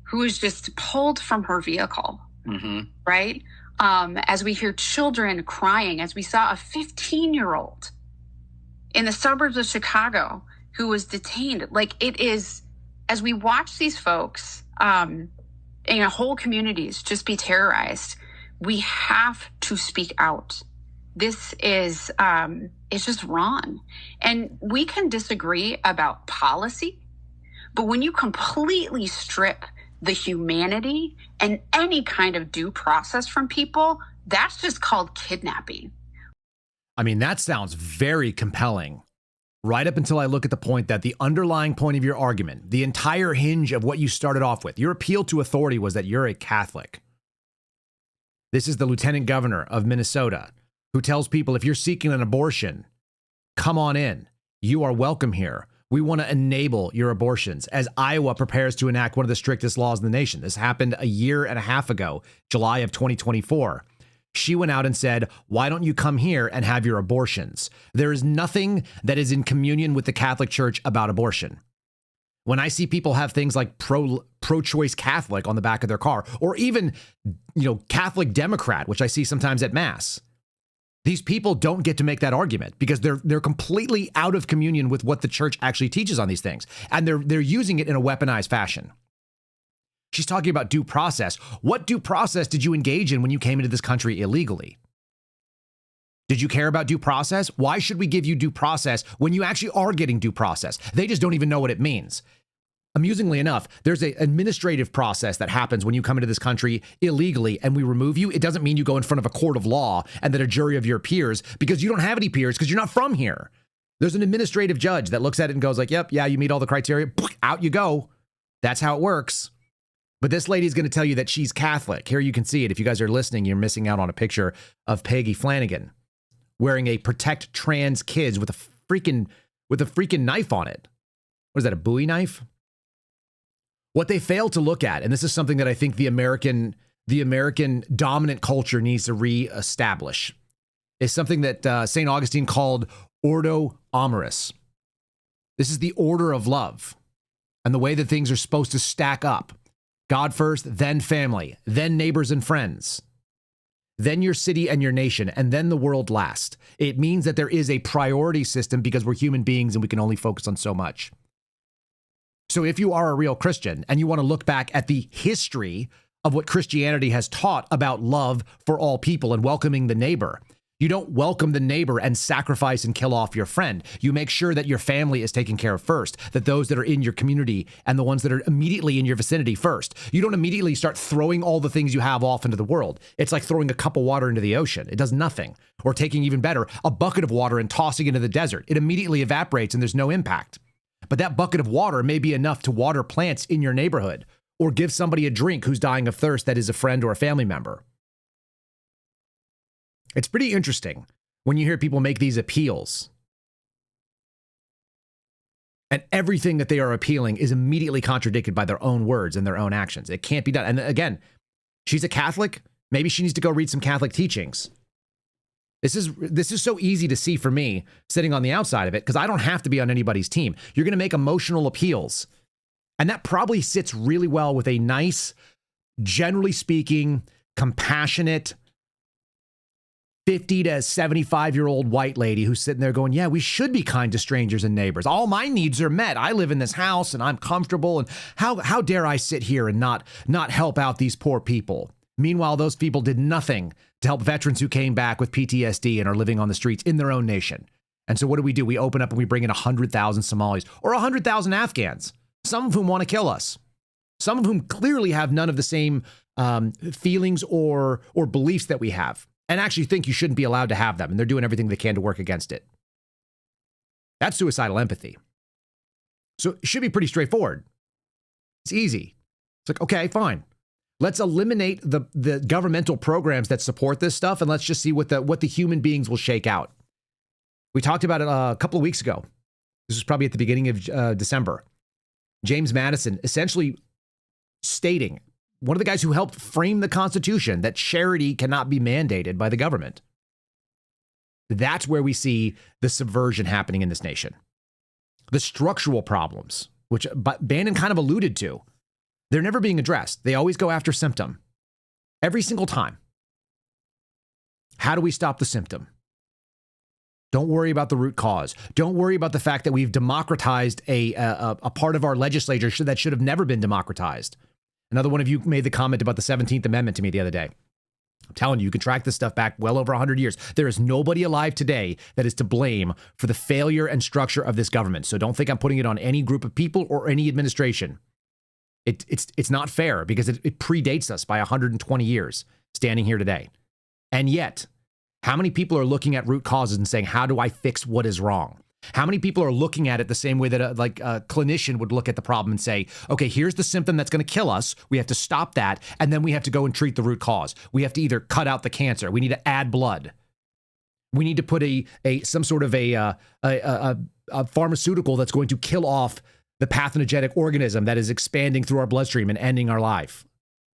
who was just pulled from her vehicle, right? As we hear children crying, as we saw a 15-year-old in the suburbs of Chicago who was detained. Like, it is, as we watch these folks whole communities just be terrorized, we have to speak out. This is, it's just wrong. And we can disagree about policy, but when you completely strip the humanity and any kind of due process from people, that's just called kidnapping. I mean, that sounds very compelling. Right up until I look at the point that the underlying point of your argument, the entire hinge of what you started off with, your appeal to authority was that you're a Catholic. This is the lieutenant governor of Minnesota who tells people, if you're seeking an abortion, come on in. You are welcome here. We want to enable your abortions as Iowa prepares to enact one of the strictest laws in the nation. This happened a year and a half ago, July of 2024. She went out and said, why don't you come here and have your abortions? There is nothing that is in communion with the Catholic Church about abortion. When I see people have things like pro-choice Catholic on the back of their car, or even, Catholic Democrat, which I see sometimes at Mass, these people don't get to make that argument because they're completely out of communion with what the church actually teaches on these things. And they're using it in a weaponized fashion. She's talking about due process. What due process did you engage in when you came into this country illegally? Did you care about due process? Why should we give you due process when you actually are getting due process? They just don't even know what it means. Amusingly enough, there's an administrative process that happens when you come into this country illegally and we remove you. It doesn't mean you go in front of a court of law and then a jury of your peers, because you don't have any peers because you're not from here. There's an administrative judge that looks at it and goes like, yep, yeah, you meet all the criteria. Out you go. That's how it works. But this lady's going to tell you that she's Catholic. Here you can see it. If you guys are listening, you're missing out on a picture of Peggy Flanagan wearing a Protect Trans Kids with a freaking knife on it. What is that, a Bowie knife? What they fail to look at, and this is something that I think the American dominant culture needs to reestablish, is something that St. Augustine called Ordo Amoris. This is the order of love and the way that things are supposed to stack up. God first, then family, then neighbors and friends, then your city and your nation, and then the world last. It means that there is a priority system because we're human beings and we can only focus on so much. So if you are a real Christian and you want to look back at the history of what Christianity has taught about love for all people and welcoming the neighbor, you don't welcome the neighbor and sacrifice and kill off your friend. You make sure that your family is taken care of first, that those that are in your community and the ones that are immediately in your vicinity first. You don't immediately start throwing all the things you have off into the world. It's like throwing a cup of water into the ocean. It does nothing. Or taking, even better, a bucket of water and tossing it into the desert. It immediately evaporates and there's no impact. But that bucket of water may be enough to water plants in your neighborhood or give somebody a drink who's dying of thirst that is a friend or a family member. It's pretty interesting when you hear people make these appeals and everything that they are appealing is immediately contradicted by their own words and their own actions. It can't be done. And again, she's a Catholic. Maybe she needs to go read some Catholic teachings. This is so easy to see for me sitting on the outside of it because I don't have to be on anybody's team. You're going to make emotional appeals. And that probably sits really well with a nice, generally speaking, compassionate 50 to 75-year-old white lady who's sitting there going, yeah, we should be kind to strangers and neighbors. All my needs are met. I live in this house and I'm comfortable. And how dare I sit here and not help out these poor people? Meanwhile, those people did nothing to help veterans who came back with PTSD and are living on the streets in their own nation. And so what do? We open up and we bring in 100,000 Somalis or 100,000 Afghans, some of whom want to kill us, some of whom clearly have none of the same feelings or beliefs that we have, and actually think you shouldn't be allowed to have them. And they're doing everything they can to work against it. That's suicidal empathy. So it should be pretty straightforward. It's easy. It's like, okay, fine. Let's eliminate the governmental programs that support this stuff, and let's just see what the human beings will shake out. We talked about it a couple of weeks ago. This was probably at the beginning of December. James Madison essentially stating, one of the guys who helped frame the Constitution, that charity cannot be mandated by the government. That's where we see the subversion happening in this nation. The structural problems, which Bannon kind of alluded to, they're never being addressed. They always go after symptom. Every single time. How do we stop the symptom? Don't worry about the root cause. Don't worry about the fact that we've democratized a part of our legislature that should have never been democratized. Another one of you made the comment about the 17th Amendment to me the other day. I'm telling you, you can track this stuff back well over 100 years. There is nobody alive today that is to blame for the failure and structure of this government. So don't think I'm putting it on any group of people or any administration. It's not fair because it predates us by 120 years standing here today. And yet, how many people are looking at root causes and saying, how do I fix what is wrong? How many people are looking at it the same way that a clinician would look at the problem and say, okay, here's the symptom that's going to kill us. We have to stop that. And then we have to go and treat the root cause. We have to either cut out the cancer. We need to add blood. We need to put some sort of a pharmaceutical that's going to kill off the pathogenic organism that is expanding through our bloodstream and ending our life.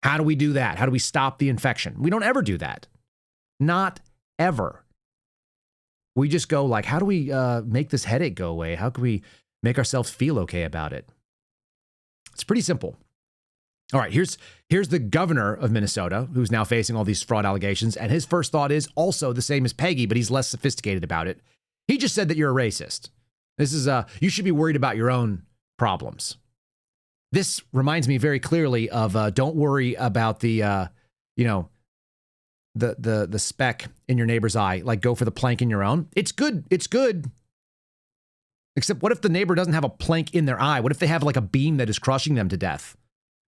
How do we do that? How do we stop the infection? We don't ever do that. Not ever. We just go like, how do we make this headache go away? How can we make ourselves feel okay about it? It's pretty simple. All right, here's the governor of Minnesota, who's now facing all these fraud allegations, and his first thought is also the same as Peggy, but he's less sophisticated about it. He just said that you're a racist. This is you should be worried about your own problems. This reminds me very clearly of don't worry about the the speck in your neighbor's eye, like go for the plank in your own. It's good. It's good. Except what if the neighbor doesn't have a plank in their eye? What if they have like a beam that is crushing them to death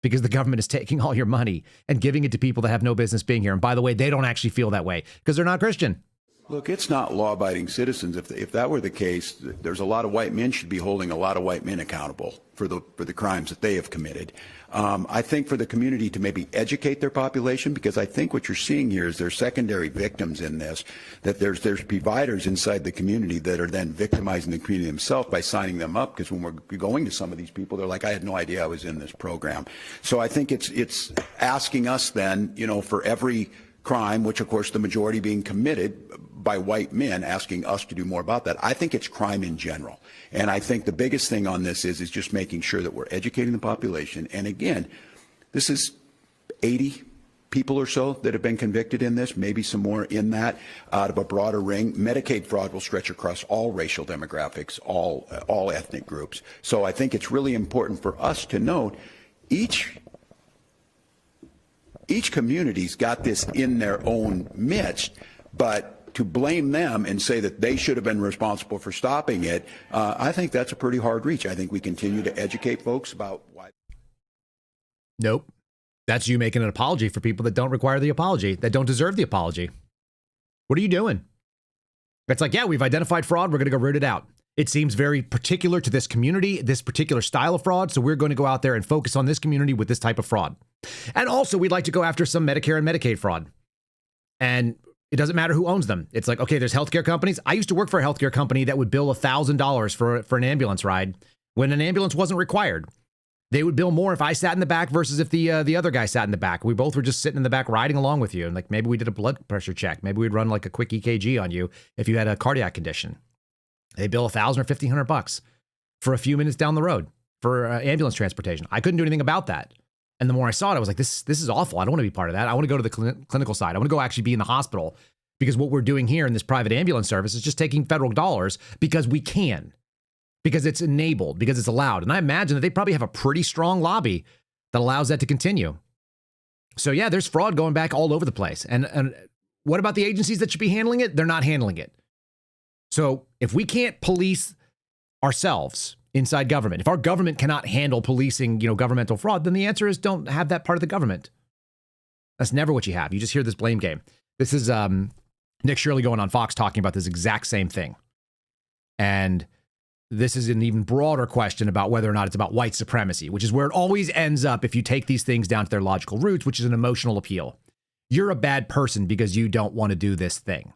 because the government is taking all your money and giving it to people that have no business being here? And by the way, they don't actually feel that way because they're not Christian. Look, it's not law-abiding citizens. If that were the case, there's a lot of white men should be holding a lot of white men accountable for the crimes that they have committed. I think for the community to maybe educate their population, because I think what you're seeing here is there's secondary victims in this, that there's providers inside the community that are then victimizing the community themselves by signing them up, because when we're going to some of these people, they're like, I had no idea I was in this program. So I think it's asking us then, for every crime, which of course the majority being committed by white men, asking us to do more about that. I think it's crime in general. And I think the biggest thing on this is just making sure that we're educating the population. And again, this is 80 people or so that have been convicted in this, maybe some more in that, out of a broader ring. Medicaid fraud will stretch across all racial demographics, all ethnic groups. So I think it's really important for us to note each community's got this in their own midst, but to blame them and say that they should have been responsible for stopping it, I think that's a pretty hard reach. I think we continue to educate folks about why. Nope. That's you making an apology for people that don't require the apology, that don't deserve the apology. What are you doing? It's like, yeah, we've identified fraud. We're going to go root it out. It seems very particular to this community, this particular style of fraud. So we're going to go out there and focus on this community with this type of fraud. And also, we'd like to go after some Medicare and Medicaid fraud. And it doesn't matter who owns them. It's like, okay, there's healthcare companies. I used to work for a healthcare company that would bill $1,000 for an ambulance ride when an ambulance wasn't required. They would bill more if I sat in the back versus if the other guy sat in the back. We both were just sitting in the back riding along with you. And like maybe we did a blood pressure check. Maybe we'd run like a quick EKG on you if you had a cardiac condition. They bill $1,000 or $1,500 for a few minutes down the road for ambulance transportation. I couldn't do anything about that. And the more I saw it, I was like, this is awful. I don't want to be part of that. I want to go to the clinical side. I want to go actually be in the hospital, because what we're doing here in this private ambulance service is just taking federal dollars because we can, because it's enabled, because it's allowed. And I imagine that they probably have a pretty strong lobby that allows that to continue. So yeah, there's fraud going back all over the place. And what about the agencies that should be handling it? They're not handling it. So if we can't police ourselves inside government, if our government cannot handle policing, governmental fraud, then the answer is don't have that part of the government. That's never what you have. You just hear this blame game. This is Nick Shirley going on Fox talking about this exact same thing. And this is an even broader question about whether or not it's about white supremacy, which is where it always ends up if you take these things down to their logical roots, which is an emotional appeal. You're a bad person because you don't want to do this thing.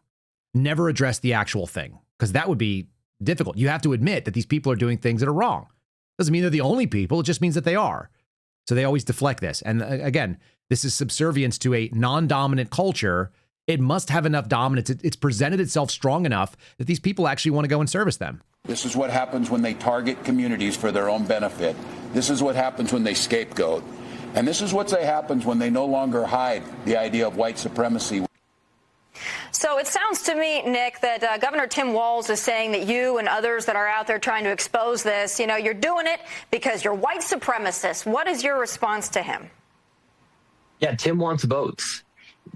Never address the actual thing, because that would be difficult. You have to admit that these people are doing things that are wrong. Doesn't mean they're the only people. It just means that they are. So they always deflect this. And again, this is subservience to a non-dominant culture. It must have enough dominance. It's presented itself strong enough that these people actually want to go and service them. This is what happens when they target communities for their own benefit. This is what happens when they scapegoat. And this is what happens when they no longer hide the idea of white supremacy. So it sounds to me, Nick, that Governor Tim Walz is saying that you and others that are out there trying to expose this, you're doing it because you're white supremacists. What is your response to him? Yeah, Tim wants votes.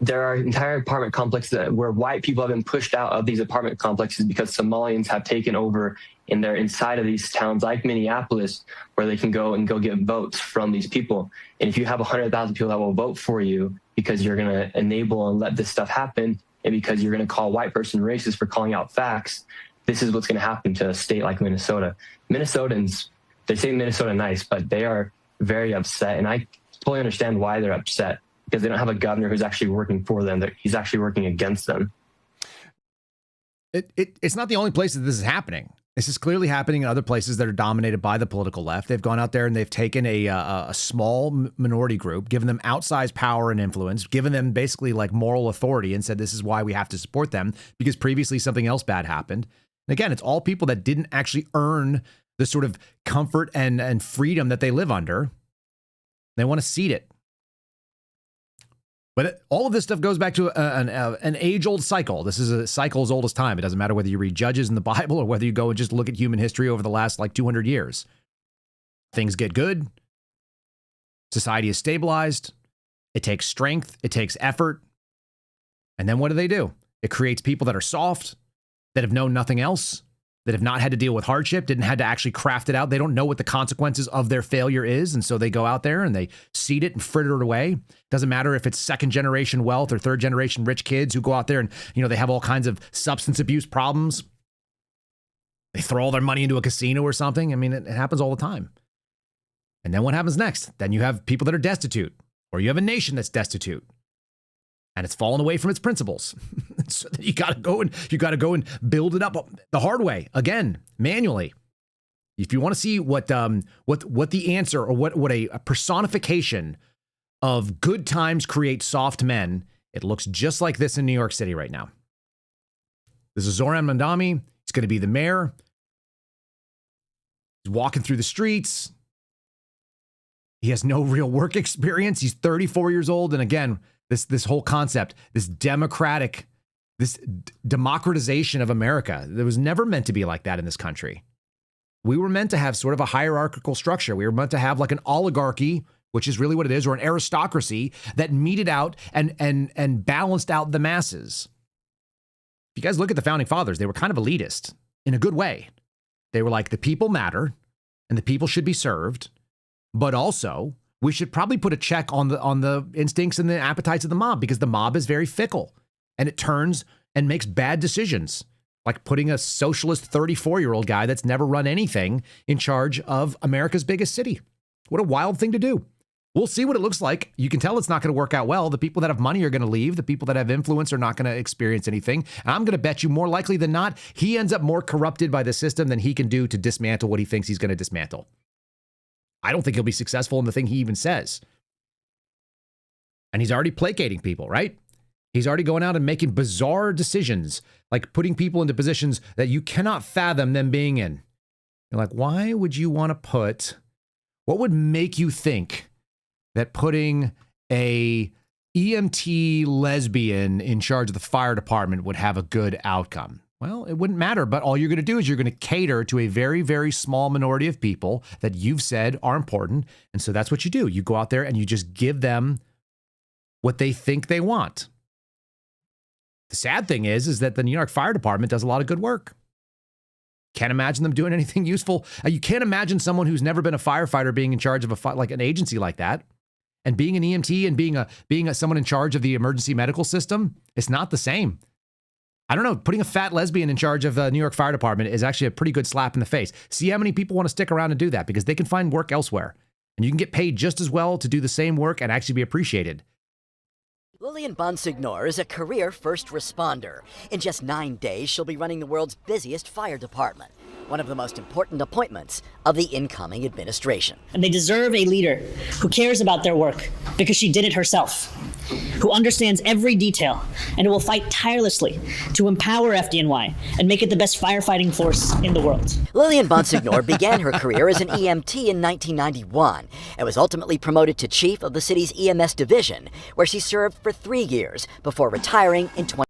There are entire apartment complexes where white people have been pushed out of these apartment complexes because Somalians have taken over and they're inside of these towns like Minneapolis where they can go get votes from these people. And if you have 100,000 people that will vote for you because you're going to enable and let this stuff happen and because you're going to call a white person racist for calling out facts, this is what's going to happen to a state like Minnesota. Minnesotans, they say Minnesota nice, but they are very upset. And I totally understand why they're upset because they don't have a governor who's actually working for them. He's actually working against them. It's not the only place that this is happening. This is clearly happening in other places that are dominated by the political left. They've gone out there and they've taken a small minority group, given them outsized power and influence, given them basically like moral authority and said, this is why we have to support them because previously something else bad happened. And again, it's all people that didn't actually earn the sort of comfort and freedom that they live under. They want to cede it. But all of this stuff goes back to an age-old cycle. This is a cycle as old as time. It doesn't matter whether you read Judges in the Bible or whether you go and just look at human history over the last 200 years. Things get good. Society is stabilized. It takes strength. It takes effort. And then what do? It creates people that are soft, that have known nothing else, that have not had to deal with hardship, didn't have to actually craft it out. They don't know what the consequences of their failure is. And so they go out there and they seed it and fritter it away. Doesn't matter if it's second generation wealth or third generation rich kids who go out there and, they have all kinds of substance abuse problems. They throw all their money into a casino or something. I mean, it happens all the time. And then what happens next? Then you have people that are destitute, or you have a nation that's destitute. And it's fallen away from its principles. So you got to go and build it up the hard way again, manually. If you want to see what the answer or what a personification of good times create soft men, it looks just like this in New York City right now. This is Zoran Mandami. He's going to be the mayor. He's walking through the streets. He has no real work experience. He's 34 years old, and again, this whole concept, this democratization of America, that was never meant to be like that in this country. We were meant to have sort of a hierarchical structure. We were meant to have like an oligarchy, which is really what it is, or an aristocracy that meted out and balanced out the masses. If you guys look at the founding fathers, they were kind of elitist in a good way. They were like, the people matter and the people should be served, but also we should probably put a check on the instincts and the appetites of the mob, because the mob is very fickle and it turns and makes bad decisions, like putting a socialist 34-year-old guy that's never run anything in charge of America's biggest city. What a wild thing to do. We'll see what it looks like. You can tell it's not going to work out well. The people that have money are going to leave. The people that have influence are not going to experience anything. And I'm going to bet you more likely than not, he ends up more corrupted by the system than he can do to dismantle what he thinks he's going to dismantle. I don't think he'll be successful in the thing he even says. And he's already placating people, right? He's already going out and making bizarre decisions, like putting people into positions that you cannot fathom them being in. You're like, why would you want to what would make you think that putting a EMT lesbian in charge of the fire department would have a good outcome? Well, it wouldn't matter, but all you're going to do is you're going to cater to a very, very small minority of people that you've said are important. And so that's what you do. You go out there and you just give them what they think they want. The sad thing is that the New York Fire Department does a lot of good work. Can't imagine them doing anything useful. You can't imagine someone who's never been a firefighter being in charge of like an agency like that, and being an EMT and being someone in charge of the emergency medical system. It's not the same. I don't know. Putting a fat lesbian in charge of the New York Fire Department is actually a pretty good slap in the face. See how many people want to stick around and do that, because they can find work elsewhere, and you can get paid just as well to do the same work and actually be appreciated. Lillian Bonsignor is a career first responder. In just 9 days, she'll be running the world's busiest fire department, one of the most important appointments of the incoming administration. And they deserve a leader who cares about their work because she did it herself, who understands every detail, and who will fight tirelessly to empower FDNY and make it the best firefighting force in the world. Lillian Bonsignor began her career as an EMT in 1991 and was ultimately promoted to chief of the city's EMS division, where she served for 3 years before retiring in 20.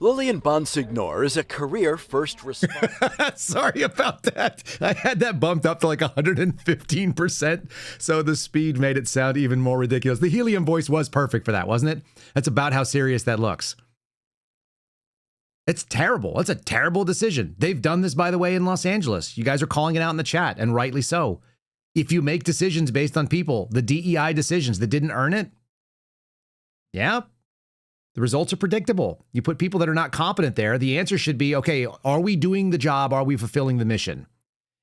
Lillian Bonsignor is a career first responder. Sorry about that. I had that bumped up to like 115%, so the speed made it sound even more ridiculous. The helium voice was perfect for that, wasn't it? That's about how serious that looks. It's terrible. It's a terrible decision. They've done this, by the way, in Los Angeles. You guys are calling it out in the chat, and rightly so. If you make decisions based on people, the DEI decisions that didn't earn it, yeah, the results are predictable. You put people that are not competent there, the answer should be, okay, are we doing the job? Are we fulfilling the mission?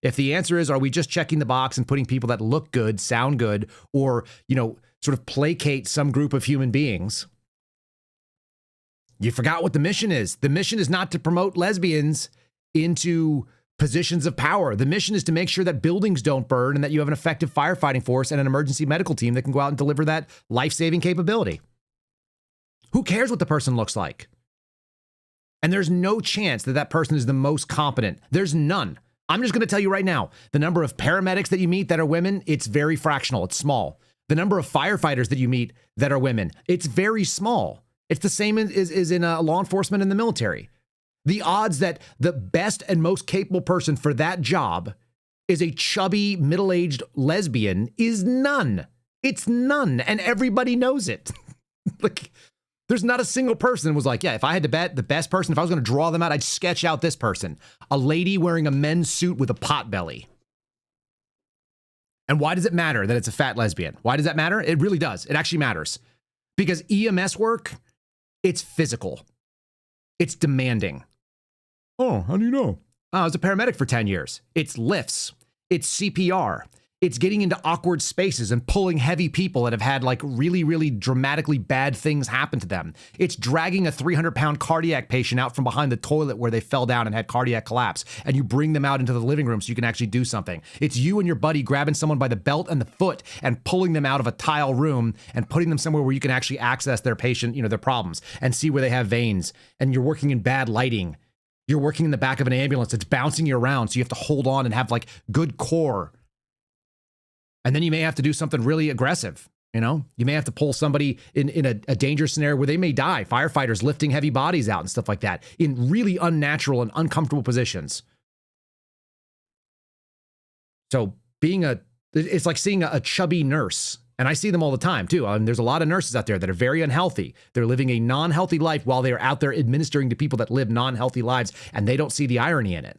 If the answer is, are we just checking the box and putting people that look good, sound good, or, sort of placate some group of human beings, you forgot what the mission is. The mission is not to promote lesbians into positions of power. The mission is to make sure that buildings don't burn and that you have an effective firefighting force and an emergency medical team that can go out and deliver that life-saving capability. Who cares what the person looks like? And there's no chance that that person is the most competent. There's none. I'm just going to tell you right now, the number of paramedics that you meet that are women, it's very fractional. It's small. The number of firefighters that you meet that are women, it's very small. It's the same as in law enforcement and the military. The odds that the best and most capable person for that job is a chubby, middle-aged lesbian is none. It's none. And everybody knows it. There's not a single person who was like, yeah, if I had to bet the best person, if I was going to draw them out, I'd sketch out this person. A lady wearing a men's suit with a pot belly. And why does it matter that it's a fat lesbian? Why does that matter? It really does. It actually matters. Because EMS work, it's physical. It's demanding. Oh, how do you know? I was a paramedic for 10 years. It's lifts. It's CPR. It's getting into awkward spaces and pulling heavy people that have had like really, really dramatically bad things happen to them. It's dragging a 300-pound cardiac patient out from behind the toilet where they fell down and had cardiac collapse, and you bring them out into the living room so you can actually do something. It's you and your buddy grabbing someone by the belt and the foot and pulling them out of a tile room and putting them somewhere where you can actually access their patient, their problems, and see where they have veins. And you're working in bad lighting. You're working in the back of an ambulance. It's bouncing you around, so you have to hold on and have like good core. And then you may have to do something really aggressive. You may have to pull somebody in a dangerous scenario where they may die. Firefighters lifting heavy bodies out and stuff like that in really unnatural and uncomfortable positions. So it's like seeing a chubby nurse. And I see them all the time too. There's a lot of nurses out there that are very unhealthy. They're living a non-healthy life while they're out there administering to people that live non-healthy lives, and they don't see the irony in it.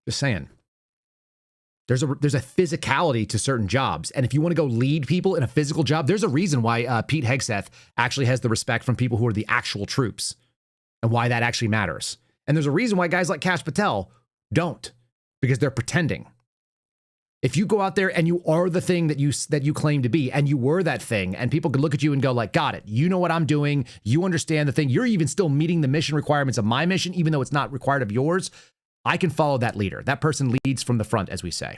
Just saying. There's a physicality to certain jobs. And if you want to go lead people in a physical job, there's a reason why Pete Hegseth actually has the respect from people who are the actual troops and why that actually matters. And there's a reason why guys like Kash Patel don't, because they're pretending. If you go out there and you are the thing that you claim to be, and you were that thing, and people could look at you and go like, got it. You know what I'm doing. You understand the thing. You're even still meeting the mission requirements of my mission, even though it's not required of yours. I can follow that leader. That person leads from the front, as we say.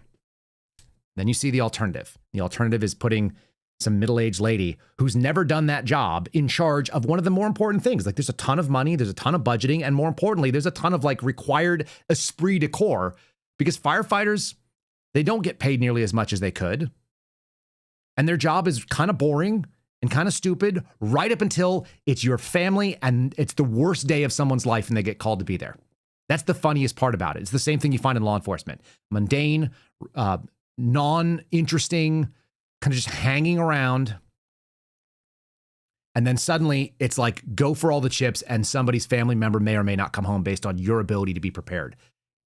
Then you see the alternative. The alternative is putting some middle-aged lady who's never done that job in charge of one of the more important things. Like there's a ton of money, there's a ton of budgeting, and more importantly, there's a ton of like required esprit de corps, because firefighters, they don't get paid nearly as much as they could. And their job is kind of boring and kind of stupid right up until it's your family and it's the worst day of someone's life and they get called to be there. That's the funniest part about it. It's the same thing you find in law enforcement. Mundane, non-interesting, kind of just hanging around. And then suddenly it's like, go for all the chips, and somebody's family member may or may not come home based on your ability to be prepared.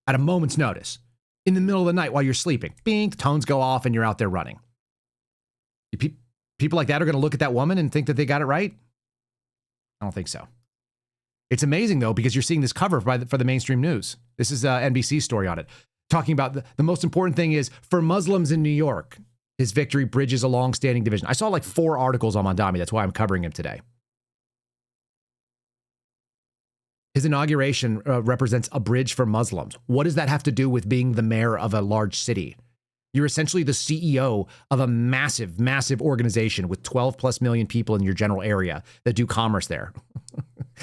At a moment's notice, in the middle of the night while you're sleeping, bing, the tones go off and you're out there running. People like that are going to look at that woman and think that they got it right? I don't think so. It's amazing, though, because you're seeing this cover for the mainstream news. This is NBC's story on it, talking about the most important thing is for Muslims in New York. His victory bridges a long-standing division. I saw like 4 articles on Mondami. That's why I'm covering him today. His inauguration represents a bridge for Muslims. What does that have to do with being the mayor of a large city? You're essentially the CEO of a massive, massive organization with 12 plus million people in your general area that do commerce there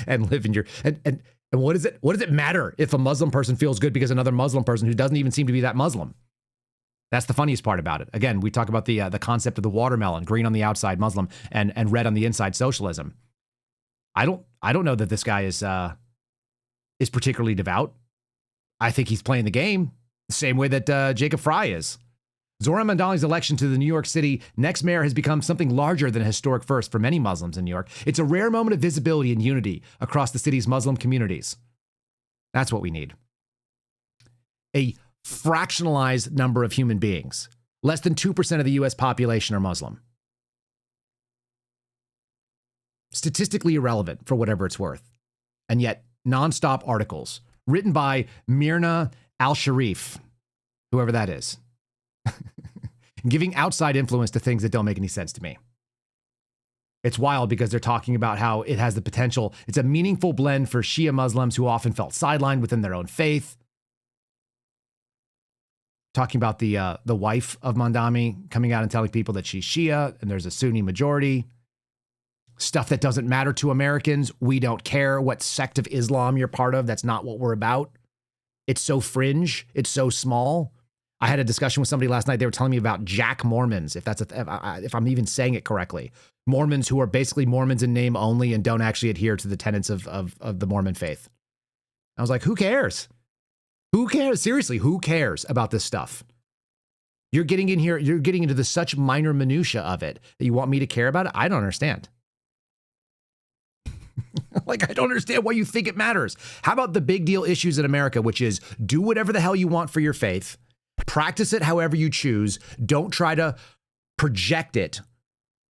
and live in your, and what does it matter if a Muslim person feels good because another Muslim person who doesn't even seem to be that Muslim? That's the funniest part about it. Again, we talk about the concept of the watermelon, green on the outside, Muslim, and red on the inside, socialism. I don't know that this guy is particularly devout. I think he's playing the game the same way that Jacob Fry is. Zohran Mamdani's election to the New York City next mayor has become something larger than a historic first for many Muslims in New York. It's a rare moment of visibility and unity across the city's Muslim communities. That's what we need. A fractionalized number of human beings. Less than 2% of the U.S. population are Muslim. Statistically irrelevant for whatever it's worth. And yet, nonstop articles written by Myrna Al-Sharif, whoever that is, giving outside influence to things that don't make any sense to me. It's wild because they're talking about how it has the potential. It's a meaningful blend for Shia Muslims who often felt sidelined within their own faith. Talking about the wife of Mamdani coming out and telling people that she's Shia and there's a Sunni majority. Stuff that doesn't matter to Americans. We don't care what sect of Islam you're part of. That's not what we're about. It's so fringe. It's so small. I had a discussion with somebody last night. They were telling me about Jack Mormons, if I'm even saying it correctly. Mormons who are basically Mormons in name only and don't actually adhere to the tenets of the Mormon faith. I was like, who cares? Who cares? Seriously, who cares about this stuff? You're getting in here, you're getting into such minor minutia of it that you want me to care about it? I don't understand. Like, I don't understand why you think it matters. How about the big deal issues in America, which is do whatever the hell you want for your faith. Practice it however you choose. Don't try to project it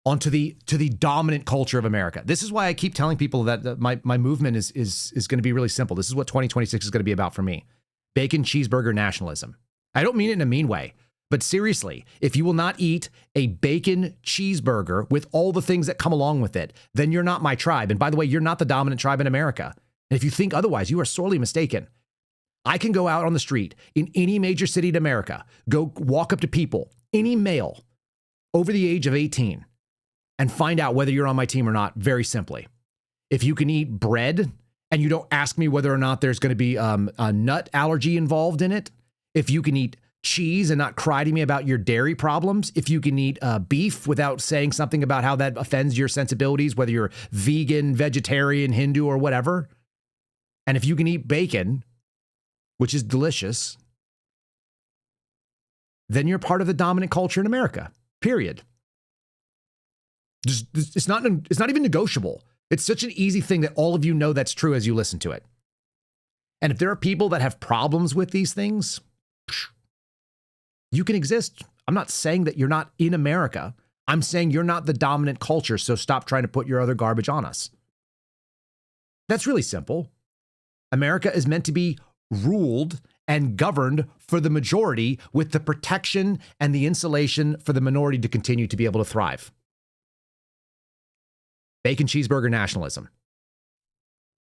onto the dominant culture of America. This is why I keep telling people that my movement is going to be really simple. This is what 2026 is going to be about for me. Bacon cheeseburger nationalism. I don't mean it in a mean way, but seriously, if you will not eat a bacon cheeseburger with all the things that come along with it, then you're not my tribe. And by the way, you're not the dominant tribe in America. And if you think otherwise, you are sorely mistaken. I can go out on the street in any major city in America, go walk up to people, any male over the age of 18, and find out whether you're on my team or not, very simply. If you can eat bread and you don't ask me whether or not there's going to be a nut allergy involved in it, if you can eat cheese and not cry to me about your dairy problems, if you can eat beef without saying something about how that offends your sensibilities, whether you're vegan, vegetarian, Hindu, or whatever, and if you can eat bacon, which is delicious, then you're part of the dominant culture in America, period. It's not even negotiable. It's such an easy thing that all of you know that's true as you listen to it. And if there are people that have problems with these things, you can exist. I'm not saying that you're not in America. I'm saying you're not the dominant culture, so stop trying to put your other garbage on us. That's really simple. America is meant to be ruled and governed for the majority with the protection and the insulation for the minority to continue to be able to thrive. Bacon cheeseburger nationalism.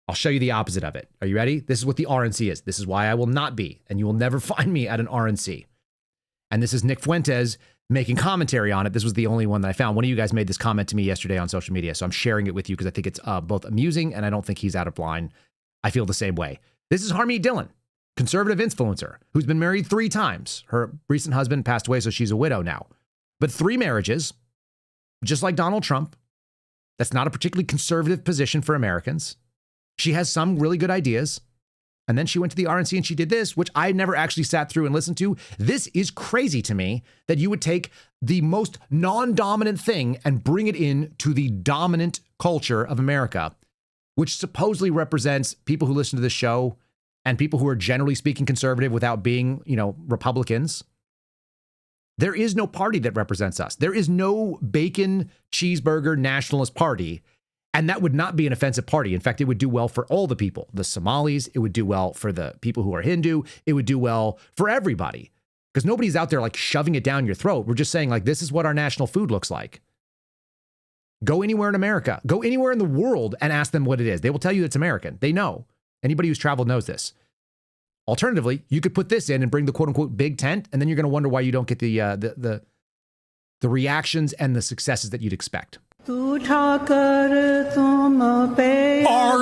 I'll show you the opposite of it. Are you ready? This is what the RNC is. This is why I will not be, and you will never find me at an RNC. And this is Nick Fuentes making commentary on it. This was the only one that I found. One of you guys made this comment to me yesterday on social media, so I'm sharing it with you because I think it's both amusing and I don't think he's out of line. I feel the same way. This is Harmeet Dillon, conservative influencer who's been married 3 times. Her recent husband passed away, so she's a widow now. But 3 marriages, just like Donald Trump. That's not a particularly conservative position for Americans. She has some really good ideas. And then she went to the RNC and she did this, which I never actually sat through and listened to. This is crazy to me that you would take the most non-dominant thing and bring it in to the dominant culture of America, which supposedly represents people who listen to this show and people who are generally speaking conservative without being, Republicans. There is no party that represents us. There is no bacon cheeseburger nationalist party. And that would not be an offensive party. In fact, it would do well for all the people. The Somalis, it would do well for the people who are Hindu. It would do well for everybody Because nobody's out there like shoving it down your throat. We're just saying like, this is what our national food looks like. Go anywhere in America, go anywhere in the world and ask them what it is. They will tell you it's American. They know. Anybody who's traveled knows this. Alternatively, you could put this in and bring the quote unquote big tent, and then you're going to wonder why you don't get the reactions and the successes that you'd expect. Are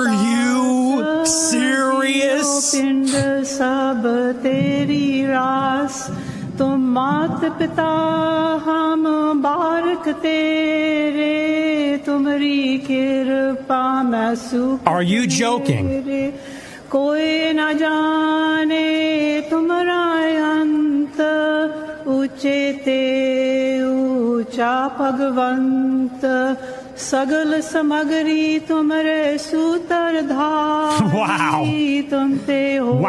you serious? Are you joking? कोई न जाने तुम्हारा अंत ऊंचे ते ऊंचा भगवंत सगल समगरी तुम्हारे सूत्रधारी तुम ते हो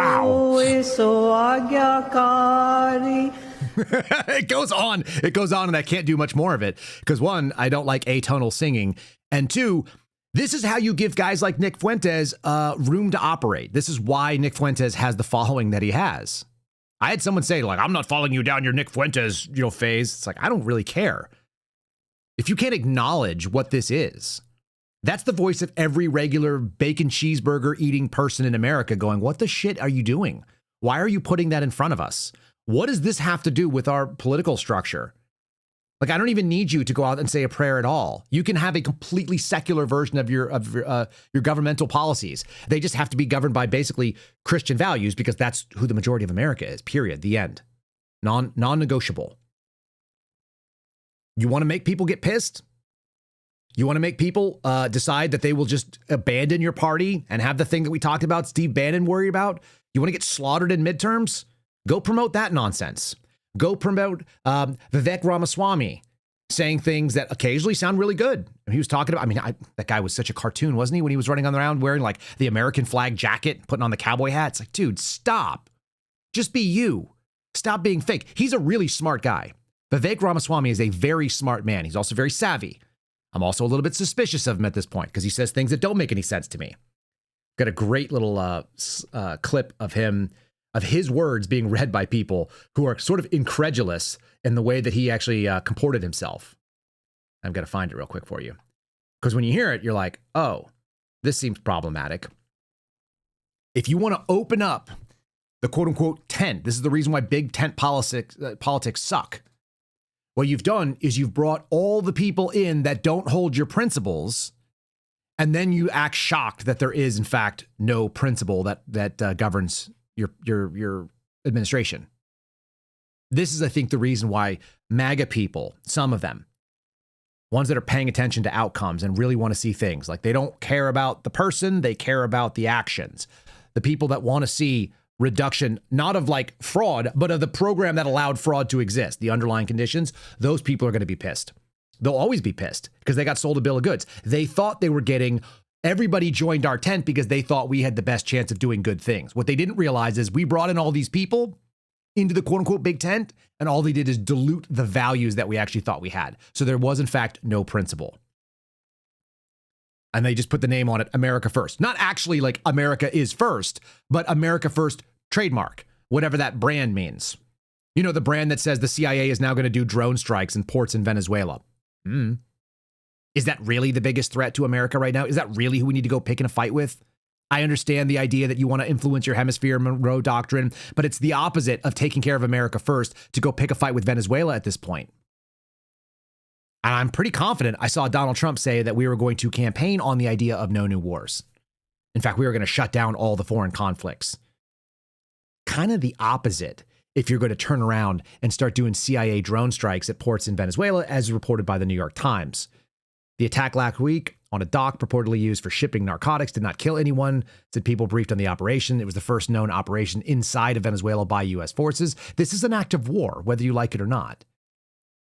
सो आज्ञाकारी. It goes on, and I can't do much more of it because one, I don't like atonal singing, and two, this is how you give guys like Nick Fuentes room to operate. This is why Nick Fuentes has the following that he has. I had someone say, like, I'm not following you down your Nick Fuentes, phase. It's like, I don't really care. If you can't acknowledge what this is, that's the voice of every regular bacon cheeseburger eating person in America going, what the shit are you doing? Why are you putting that in front of us? What does this have to do with our political structure? Like, I don't even need you to go out and say a prayer at all. You can have a completely secular version of your governmental policies. They just have to be governed by basically Christian values because that's who the majority of America is, period, the end. Non-negotiable. You want to make people get pissed? You want to make people decide that they will just abandon your party and have the thing that we talked about, Steve Bannon worry about? You want to get slaughtered in midterms? Go promote that nonsense. Go promote Vivek Ramaswamy saying things that occasionally sound really good. He was talking about, that guy was such a cartoon, wasn't he? When he was running on the round wearing like the American flag jacket, putting on the cowboy hat. It's like, dude, stop. Just be you. Stop being fake. He's a really smart guy. Vivek Ramaswamy is a very smart man. He's also very savvy. I'm also a little bit suspicious of him at this point because he says things that don't make any sense to me. Got a great little clip of him, of his words being read by people who are sort of incredulous in the way that he actually comported himself. I've got to find it real quick for you. Because when you hear it, you're like, oh, this seems problematic. If you want to open up the quote unquote tent, this is the reason why big tent politics suck. What you've done is you've brought all the people in that don't hold your principles, and then you act shocked that there is, in fact, no principle that governs your administration. This is, I think, the reason why MAGA people, some of them, ones that are paying attention to outcomes and really want to see things, like they don't care about the person, they care about the actions. The people that want to see reduction, not of like fraud, but of the program that allowed fraud to exist, the underlying conditions, those people are going to be pissed. They'll always be pissed because they got sold a bill of goods. They thought they were getting, everybody joined our tent because they thought we had the best chance of doing good things. What they didn't realize is we brought in all these people into the quote unquote big tent, and all they did is dilute the values that we actually thought we had. So there was, in fact, no principle. And they just put the name on it, America First. Not actually like America is first, but America First trademark, whatever that brand means. You know, the brand that says the CIA is now going to do drone strikes in ports in Venezuela. Is that really the biggest threat to America right now? Is that really who we need to go pick in a fight with? I understand the idea that you want to influence your hemisphere, Monroe Doctrine, but it's the opposite of taking care of America first to go pick a fight with Venezuela at this point. And I'm pretty confident I saw Donald Trump say that we were going to campaign on the idea of no new wars. In fact, we were going to shut down all the foreign conflicts. Kind of the opposite if you're going to turn around and start doing CIA drone strikes at ports in Venezuela, as reported by the New York Times. The attack last week on a dock purportedly used for shipping narcotics did not kill anyone, said people briefed on the operation. It was the first known operation inside of Venezuela by U.S. forces. This is an act of war, whether you like it or not.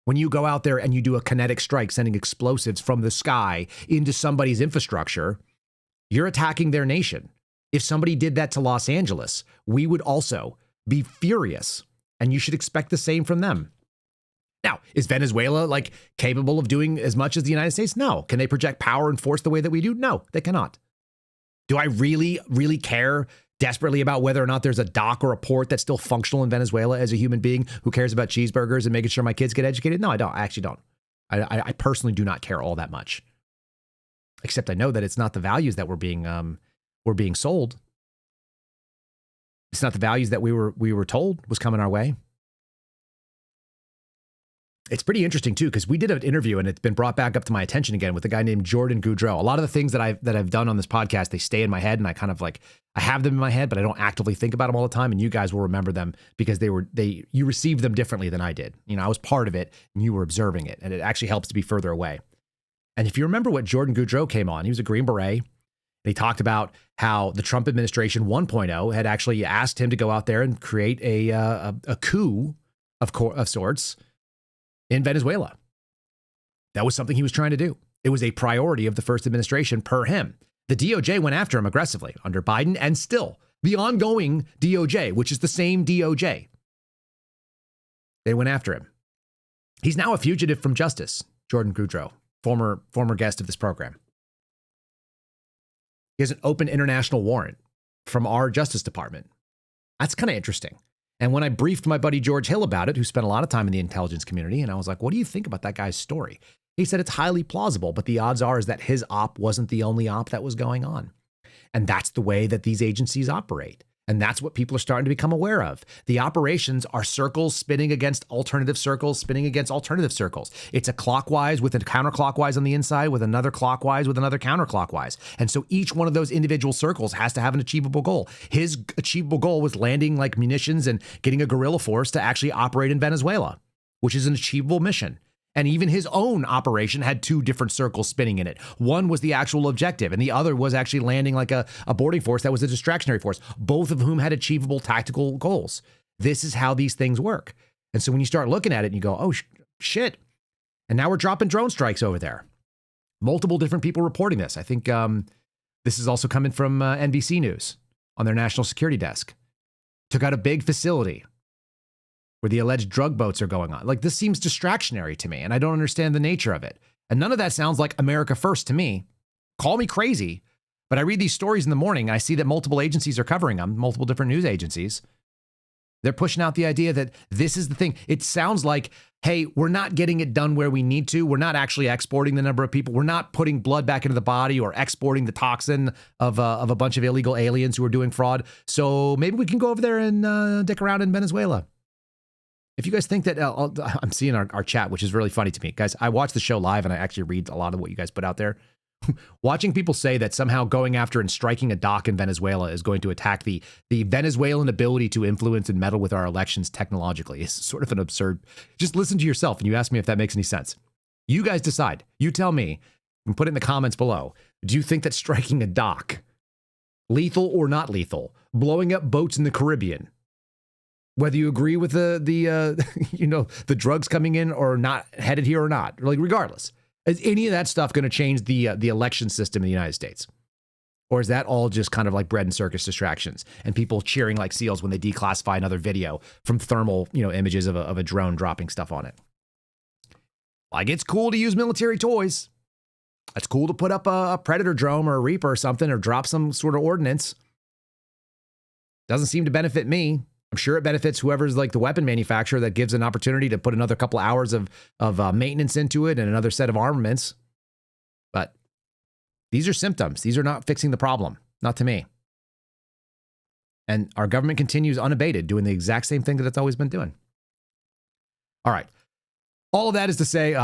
When you go out there and you do a kinetic strike, sending explosives from the sky into somebody's infrastructure, you're attacking their nation. If somebody did that to Los Angeles, we would also be furious, and you should expect the same from them. Now, is Venezuela like capable of doing as much as the United States? No. Can they project power and force the way that we do? No, they cannot. Do I really, really care desperately about whether or not there's a dock or a port that's still functional in Venezuela as a human being who cares about cheeseburgers and making sure my kids get educated? No, I don't. I actually don't. I personally do not care all that much. Except I know that it's not the values that we're being sold. It's not the values that we were told was coming our way. It's pretty interesting too, because we did an interview and it's been brought back up to my attention again with a guy named Jordan Goudreau. A lot of the things that I've done on this podcast, they stay in my head, and I kind of like, I have them in my head, but I don't actively think about them all the time. And you guys will remember them because you received them differently than I did. I was part of it and you were observing it, and it actually helps to be further away. And if you remember what Jordan Goudreau came on, he was a Green Beret. They talked about how the Trump administration 1.0 had actually asked him to go out there and create a coup of sorts in Venezuela. That was something he was trying to do. It was a priority of the first administration per him. The DOJ went after him aggressively under Biden, and still the ongoing DOJ, which is the same DOJ. They went after him. He's now a fugitive from justice, Jordan Goudreau, former guest of this program. He has an open international warrant from our Justice Department. That's kind of interesting. And when I briefed my buddy George Hill about it, who spent a lot of time in the intelligence community, and I was like, what do you think about that guy's story? He said it's highly plausible, but the odds are is that his op wasn't the only op that was going on. And that's the way that these agencies operate. And that's what people are starting to become aware of. The operations are circles spinning against alternative circles, spinning against alternative circles. It's a clockwise with a counterclockwise on the inside, with another clockwise, with another counterclockwise. And so each one of those individual circles has to have an achievable goal. His achievable goal was landing like munitions and getting a guerrilla force to actually operate in Venezuela, which is an achievable mission. And even his own operation had two different circles spinning in it. One was the actual objective, and the other was actually landing like a boarding force that was a distractionary force, both of whom had achievable tactical goals. This is how these things work. And so when you start looking at it and you go, oh, shit. And now we're dropping drone strikes over there. Multiple different people reporting this. I think this is also coming from NBC News on their national security desk. Took out a big facility where the alleged drug boats are going on. Like, this seems distractionary to me, and I don't understand the nature of it. And none of that sounds like America first to me. Call me crazy, but I read these stories in the morning. I see that multiple agencies are covering them, multiple different news agencies. They're pushing out the idea that this is the thing. It sounds like, hey, we're not getting it done where we need to. We're not actually exporting the number of people. We're not putting blood back into the body or exporting the toxin of a bunch of illegal aliens who are doing fraud. So maybe we can go over there and dick around in Venezuela. If you guys think that, I'm seeing our chat, which is really funny to me. Guys, I watch the show live and I actually read a lot of what you guys put out there. Watching people say that somehow going after and striking a dock in Venezuela is going to attack the Venezuelan ability to influence and meddle with our elections technologically is sort of an absurd. Just listen to yourself and you ask me if that makes any sense. You guys decide. You tell me and put it in the comments below. Do you think that striking a dock, lethal or not lethal, blowing up boats in the Caribbean, whether you agree with the drugs coming in or not headed here or not, like regardless, is any of that stuff going to change the election system in the United States? Or is that all just kind of like bread and circus distractions and people cheering like seals when they declassify another video from thermal, images of a drone dropping stuff on it? Like, it's cool to use military toys. It's cool to put up a Predator drone or a Reaper or something, or drop some sort of ordnance. Doesn't seem to benefit me. I'm sure it benefits whoever's like the weapon manufacturer that gives an opportunity to put another couple of hours of maintenance into it and another set of armaments. But these are symptoms. These are not fixing the problem. Not to me. And our government continues unabated, doing the exact same thing that it's always been doing. All right. All of that is to say,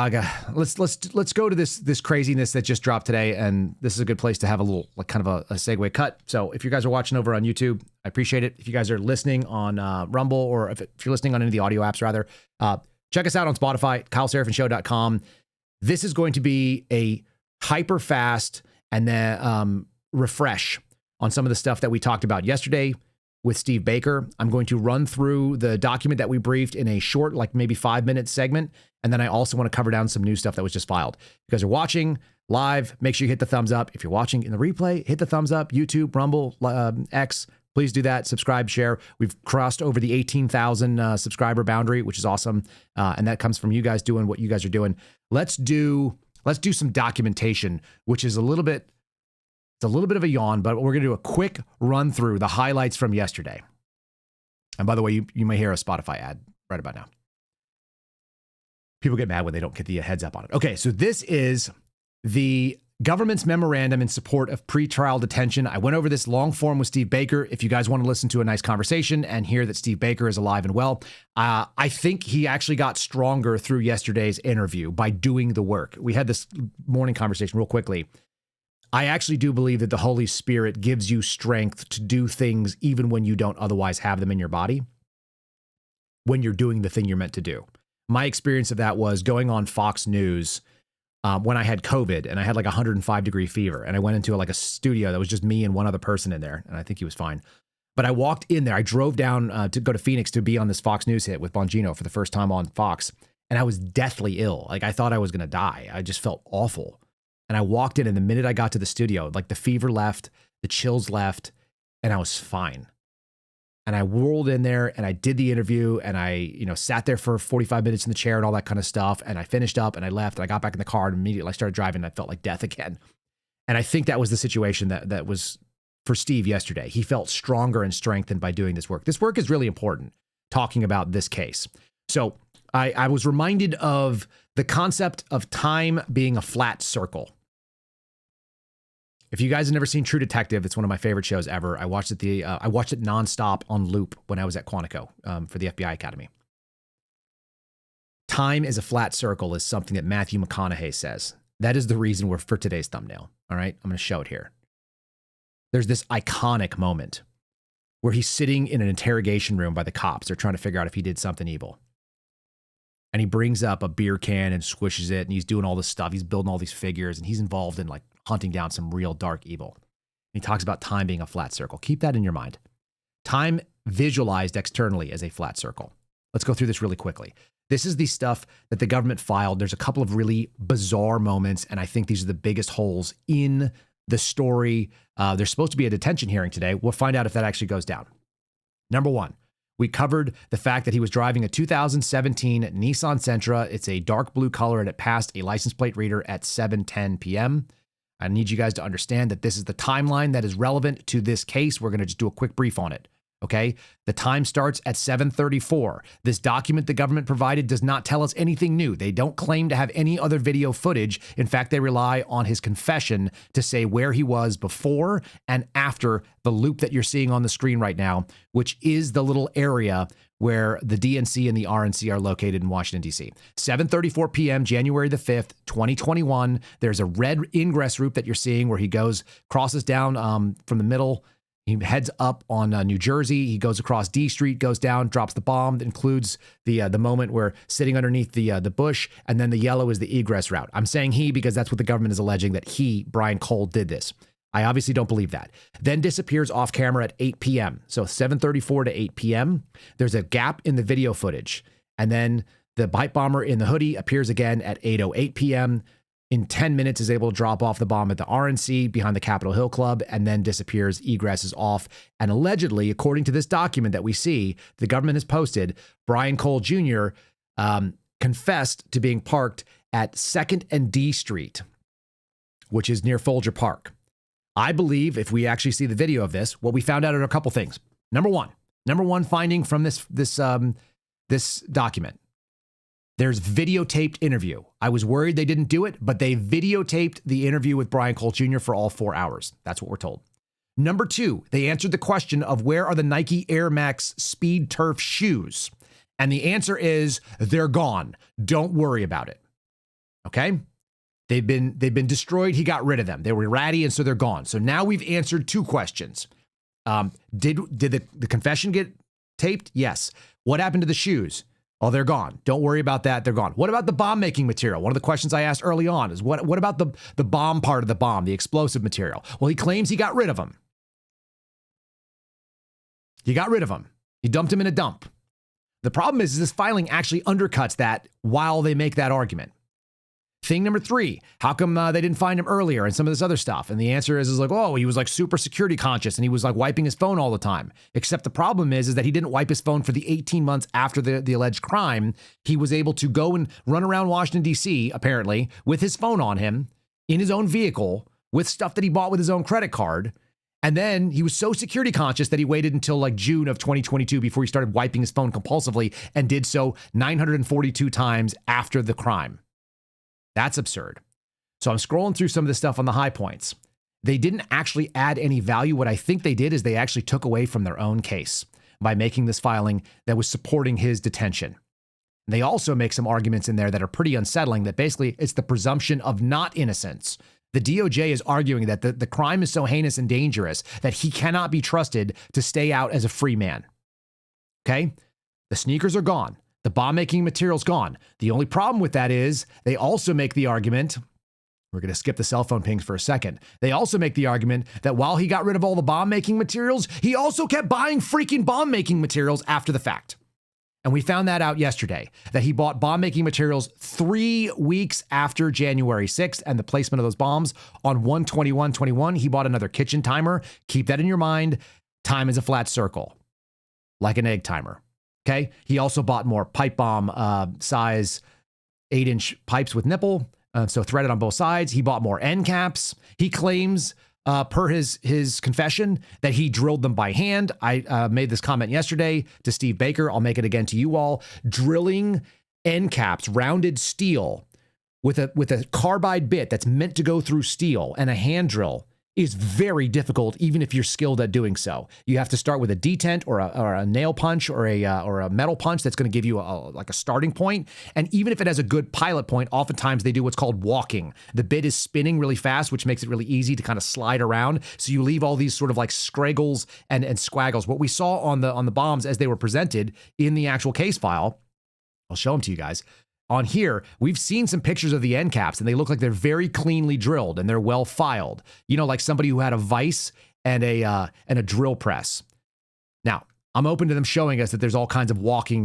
let's go to this craziness that just dropped today, and this is a good place to have a little kind of a segue cut. So if you guys are watching over on YouTube, I appreciate it. If you guys are listening on Rumble, or if you're listening on any of the audio apps, rather, check us out on Spotify, KyleSerafinShow.com. This is going to be a hyper fast and then refresh on some of the stuff that we talked about yesterday with Steve Baker. I'm going to run through the document that we briefed in a short, like maybe 5-minute segment. And then I also want to cover down some new stuff that was just filed. If you guys are watching live, make sure you hit the thumbs up. If you're watching in the replay, hit the thumbs up. YouTube, Rumble, X, please do that. Subscribe, share. We've crossed over the 18,000 subscriber boundary, which is awesome. And that comes from you guys doing what you guys are doing. Let's do some documentation, which is a little bit It's a little bit of a yawn, but we're going to do a quick run through the highlights from yesterday. And by the way, you may hear a Spotify ad right about now. People get mad when they don't get the heads up on it. Okay, so this is the government's memorandum in support of pretrial detention. I went over this long form with Steve Baker. If you guys want to listen to a nice conversation and hear that Steve Baker is alive and well, I think he actually got stronger through yesterday's interview by doing the work. We had this morning conversation real quickly. I actually do believe that the Holy Spirit gives you strength to do things even when you don't otherwise have them in your body, when you're doing the thing you're meant to do. My experience of that was going on Fox News when I had COVID and I had like 105-degree fever, and I went into like a studio that was just me and one other person in there, and I think he was fine. But I walked in there. I drove down to go to Phoenix to be on this Fox News hit with Bongino for the first time on Fox, and I was deathly ill. Like I thought I was going to die. I just felt awful. And I walked in, and the minute I got to the studio, like the fever left, the chills left, and I was fine. And I whirled in there and I did the interview, and I, sat there for 45 minutes in the chair and all that kind of stuff. And I finished up and I left, and I got back in the car and immediately I started driving, and I felt like death again. And I think that was the situation that was for Steve yesterday. He felt stronger and strengthened by doing this work. This work is really important, talking about this case. So I was reminded of the concept of time being a flat circle. If you guys have never seen True Detective, it's one of my favorite shows ever. I watched it I watched it nonstop on loop when I was at Quantico for the FBI Academy. Time is a flat circle is something that Matthew McConaughey says. That is the reason we're for today's thumbnail. All right, I'm going to show it here. There's this iconic moment where he's sitting in an interrogation room by the cops. They're trying to figure out if he did something evil. And he brings up a beer can and squishes it, and he's doing all this stuff. He's building all these figures, and he's involved in like hunting down some real dark evil. He talks about time being a flat circle. Keep that in your mind. Time visualized externally as a flat circle. Let's go through this really quickly. This is the stuff that the government filed. There's a couple of really bizarre moments, and I think these are the biggest holes in the story. There's supposed to be a detention hearing today. We'll find out if that actually goes down. Number one, we covered the fact that he was driving a 2017 Nissan Sentra. It's a dark blue color, and it passed a license plate reader at 7:10 p.m. I need you guys to understand that this is the timeline that is relevant to this case. We're going to just do a quick brief on it. Okay. The time starts at 7:34. This document the government provided does not tell us anything new. They don't claim to have any other video footage. In fact, they rely on his confession to say where he was before and after the loop that you're seeing on the screen right now, which is the little area where the DNC and the RNC are located in Washington, D.C. 7:34 p.m., January the 5th, 2021. There's a red ingress route that you're seeing where he crosses down from the middle. He heads up on New Jersey. He goes across D Street, goes down, drops the bomb. That includes the moment where sitting underneath the bush, and then the yellow is the egress route. I'm saying he because that's what the government is alleging, that he, Brian Cole, did this. I obviously don't believe that. Then disappears off camera at 8 p.m. So 7:34 to 8 p.m. There's a gap in the video footage. And then the bite bomber in the hoodie appears again at 8:08 p.m. In 10 minutes is able to drop off the bomb at the RNC behind the Capitol Hill Club, and then disappears, egresses off. And allegedly, according to this document that we see, the government has posted, Brian Cole Jr. Confessed to being parked at 2nd and D Street, which is near Folger Park. I believe if we actually see the video of this, what we found out are a couple things. Number one finding from this document. There's videotaped interview. I was worried they didn't do it, but they videotaped the interview with Brian Cole Jr. for all 4 hours. That's what we're told. Number two, they answered the question of where are the Nike Air Max Speed Turf shoes? And the answer is they're gone. Don't worry about it. Okay? They've been destroyed. He got rid of them. They were ratty, and so they're gone. So now we've answered two questions. Did the confession get taped? Yes. What happened to the shoes? Oh, they're gone. Don't worry about that. They're gone. What about the bomb making material? One of the questions I asked early on is what about the bomb part of the bomb, the explosive material? Well, he claims he got rid of them. He got rid of them. He dumped him in a dump. The problem is this filing actually undercuts that while they make that argument. Thing number three, how come they didn't find him earlier and some of this other stuff? And the answer is like, oh, he was like super security conscious and he was like wiping his phone all the time. Except the problem is that he didn't wipe his phone for the 18 months after the alleged crime. He was able to go and run around Washington, D.C., apparently, with his phone on him in his own vehicle with stuff that he bought with his own credit card. And then he was so security conscious that he waited until like June of 2022 before he started wiping his phone compulsively and did so 942 times after the crime. That's absurd. So I'm scrolling through some of the stuff on the high points. They didn't actually add any value. What I think they did is they actually took away from their own case by making this filing that was supporting his detention. They also make some arguments in there that are pretty unsettling, that basically it's the presumption of not innocence. The DOJ is arguing that the crime is so heinous and dangerous that he cannot be trusted to stay out as a free man. Okay? The sneakers are gone. The bomb-making material's gone. The only problem with that is they also make the argument, we're going to skip the cell phone pings for a second. They also make the argument that while he got rid of all the bomb-making materials, he also kept buying freaking bomb-making materials after the fact. And we found that out yesterday, that he bought bomb-making materials 3 weeks after January 6th and the placement of those bombs. On 1/21/21, he bought another kitchen timer. Keep that in your mind. Time is a flat circle, like an egg timer. Okay? He also bought more pipe bomb size 8-inch pipes with nipple, so threaded on both sides. He bought more end caps. He claims, per his confession, that he drilled them by hand. I made this comment yesterday to Steve Baker. I'll make it again to you all. Drilling end caps, rounded steel, with a carbide bit that's meant to go through steel and a hand drill is very difficult, even if you're skilled at doing so. You have to start with a detent or a nail punch or a metal punch that's going to give you like a starting point. And even if it has a good pilot point, oftentimes they do what's called walking. The bit is spinning really fast, which makes it really easy to kind of slide around. So you leave all these sort of like scraggles and squaggles. What we saw on the bombs as they were presented in the actual case file, I'll show them to you guys. On here, we've seen some pictures of the end caps, and they look like they're very cleanly drilled and they're well filed. You know, like somebody who had a vise and a drill press. Now, I'm open to them showing us that there's all kinds of walking